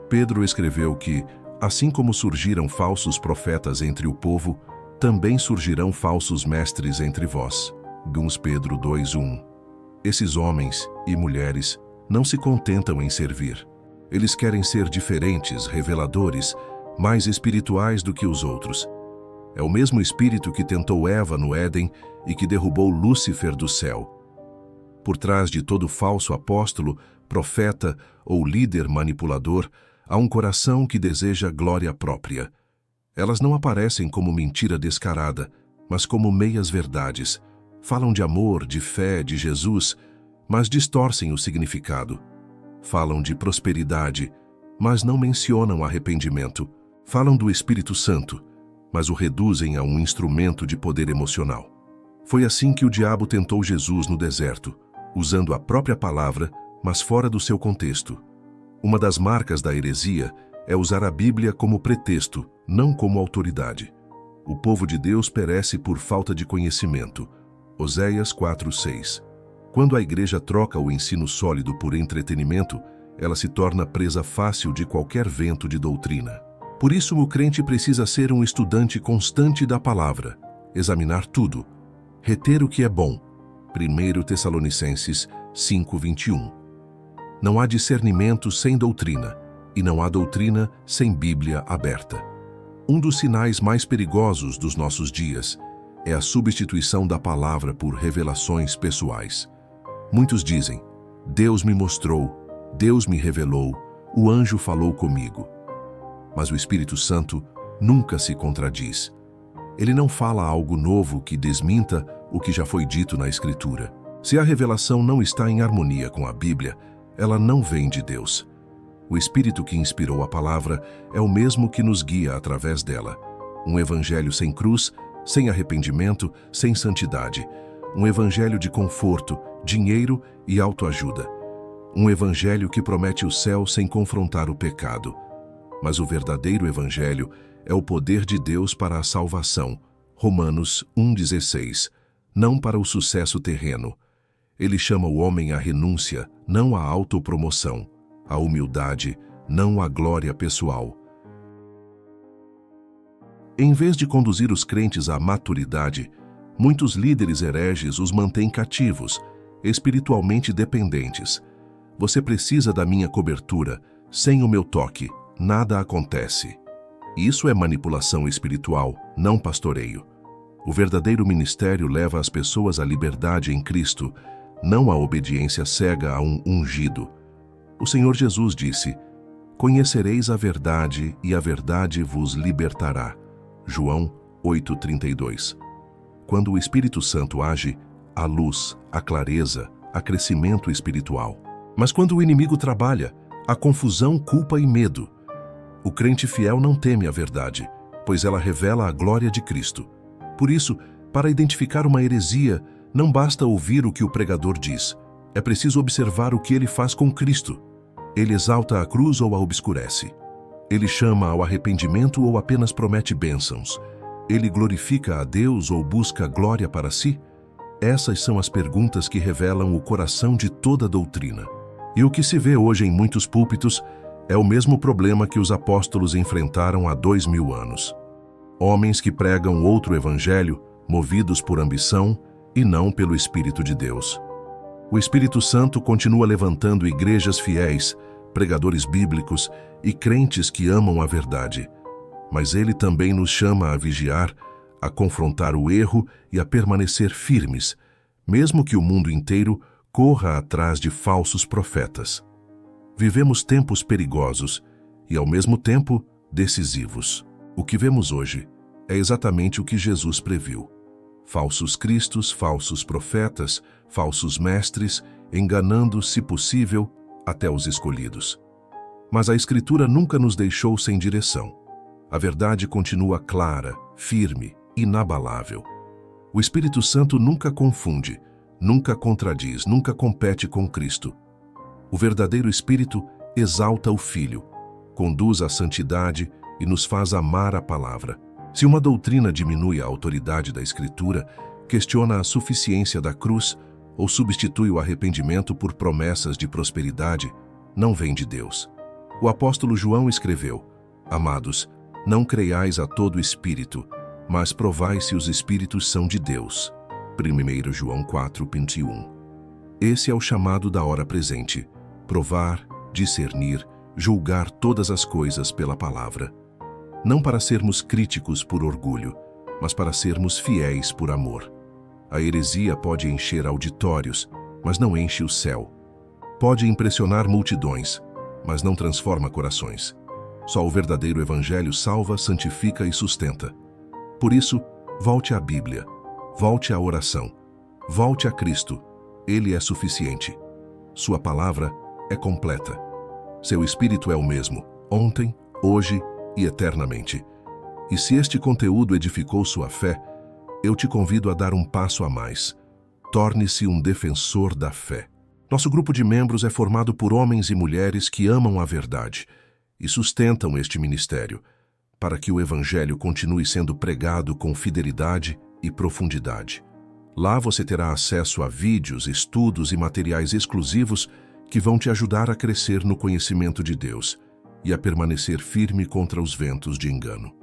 Pedro escreveu que, assim como surgiram falsos profetas entre o povo, também surgirão falsos mestres entre vós. 1 Pedro 2:1. Esses homens e mulheres não se contentam em servir. Eles querem ser diferentes, reveladores, mais espirituais do que os outros. É o mesmo espírito que tentou Eva no Éden e que derrubou Lúcifer do céu. Por trás de todo falso apóstolo, profeta ou líder manipulador, há um coração que deseja glória própria. Elas não aparecem como mentira descarada, mas como meias-verdades. Falam de amor, de fé, de Jesus, mas distorcem o significado. Falam de prosperidade, mas não mencionam arrependimento. Falam do Espírito Santo, mas o reduzem a um instrumento de poder emocional. Foi assim que o diabo tentou Jesus no deserto, usando a própria palavra, mas fora do seu contexto. Uma das marcas da heresia é usar a Bíblia como pretexto, não como autoridade. O povo de Deus perece por falta de conhecimento. Oséias 4:6. Quando a igreja troca o ensino sólido por entretenimento, ela se torna presa fácil de qualquer vento de doutrina. Por isso, o crente precisa ser um estudante constante da palavra, examinar tudo, reter o que é bom. 1 Tessalonicenses 5:21. Não há discernimento sem doutrina, e não há doutrina sem Bíblia aberta. Um dos sinais mais perigosos dos nossos dias é a substituição da palavra por revelações pessoais. Muitos dizem: Deus me mostrou, Deus me revelou, o anjo falou comigo. Mas o Espírito Santo nunca se contradiz. Ele não fala algo novo que desminta o que já foi dito na Escritura. Se a revelação não está em harmonia com a Bíblia, ela não vem de Deus. O Espírito que inspirou a palavra é o mesmo que nos guia através dela. Um evangelho sem cruz, sem arrependimento, sem santidade. Um evangelho de conforto, dinheiro e autoajuda. Um evangelho que promete o céu sem confrontar o pecado. Mas o verdadeiro evangelho é o poder de Deus para a salvação. Romanos 1,16. Não para o sucesso terreno. Ele chama o homem à renúncia, não à autopromoção, à humildade, não à glória pessoal. Em vez de conduzir os crentes à maturidade, muitos líderes hereges os mantêm cativos, espiritualmente dependentes. Você precisa da minha cobertura. Sem o meu toque, nada acontece. Isso é manipulação espiritual, não pastoreio. O verdadeiro ministério leva as pessoas à liberdade em Cristo, não à obediência cega a um ungido. O Senhor Jesus disse: "Conhecereis a verdade e a verdade vos libertará." João 8,32. Quando o Espírito Santo age, há luz, há clareza, há crescimento espiritual. Mas quando o inimigo trabalha, há confusão, culpa e medo. O crente fiel não teme a verdade, pois ela revela a glória de Cristo. Por isso, para identificar uma heresia, não basta ouvir o que o pregador diz. É preciso observar o que ele faz com Cristo. Ele exalta a cruz ou a obscurece? Ele chama ao arrependimento ou apenas promete bênçãos? Ele glorifica a Deus ou busca glória para si? Essas são as perguntas que revelam o coração de toda doutrina. E o que se vê hoje em muitos púlpitos é o mesmo problema que os apóstolos enfrentaram há 2000 anos. Homens que pregam outro evangelho, movidos por ambição e não pelo Espírito de Deus. O Espírito Santo continua levantando igrejas fiéis, pregadores bíblicos e crentes que amam a verdade. Mas ele também nos chama a vigiar, a confrontar o erro e a permanecer firmes, mesmo que o mundo inteiro corra atrás de falsos profetas. Vivemos tempos perigosos e, ao mesmo tempo, decisivos. O que vemos hoje é exatamente o que Jesus previu. Falsos cristos, falsos profetas, falsos mestres, enganando, se possível, até os escolhidos. Mas a Escritura nunca nos deixou sem direção. A verdade continua clara, firme, inabalável. O Espírito Santo nunca confunde, nunca contradiz, nunca compete com Cristo. O verdadeiro Espírito exalta o Filho, conduz à santidade e nos faz amar a palavra. Se uma doutrina diminui a autoridade da Escritura, questiona a suficiência da cruz ou substitui o arrependimento por promessas de prosperidade, não vem de Deus. O apóstolo João escreveu: "Amados, não creiais a todo espírito, mas provai se os espíritos são de Deus." 1 João 4:21. Esse é o chamado da hora presente: provar, discernir, julgar todas as coisas pela palavra. Não para sermos críticos por orgulho, mas para sermos fiéis por amor. A heresia pode encher auditórios, mas não enche o céu. Pode impressionar multidões, mas não transforma corações. Só o verdadeiro evangelho salva, santifica e sustenta. Por isso, volte à Bíblia, volte à oração, volte a Cristo. Ele é suficiente. Sua palavra é completa. Seu Espírito é o mesmo, ontem, hoje e eternamente. E se este conteúdo edificou sua fé, eu te convido a dar um passo a mais. Torne-se um defensor da fé. Nosso grupo de membros é formado por homens e mulheres que amam a verdade e sustentam este ministério, para que o Evangelho continue sendo pregado com fidelidade e profundidade. Lá você terá acesso a vídeos, estudos e materiais exclusivos que vão te ajudar a crescer no conhecimento de Deus e a permanecer firme contra os ventos de engano.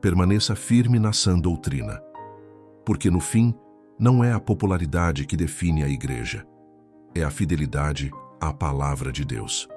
Permaneça firme na sã doutrina, porque no fim não é a popularidade que define a igreja, é a fidelidade à palavra de Deus.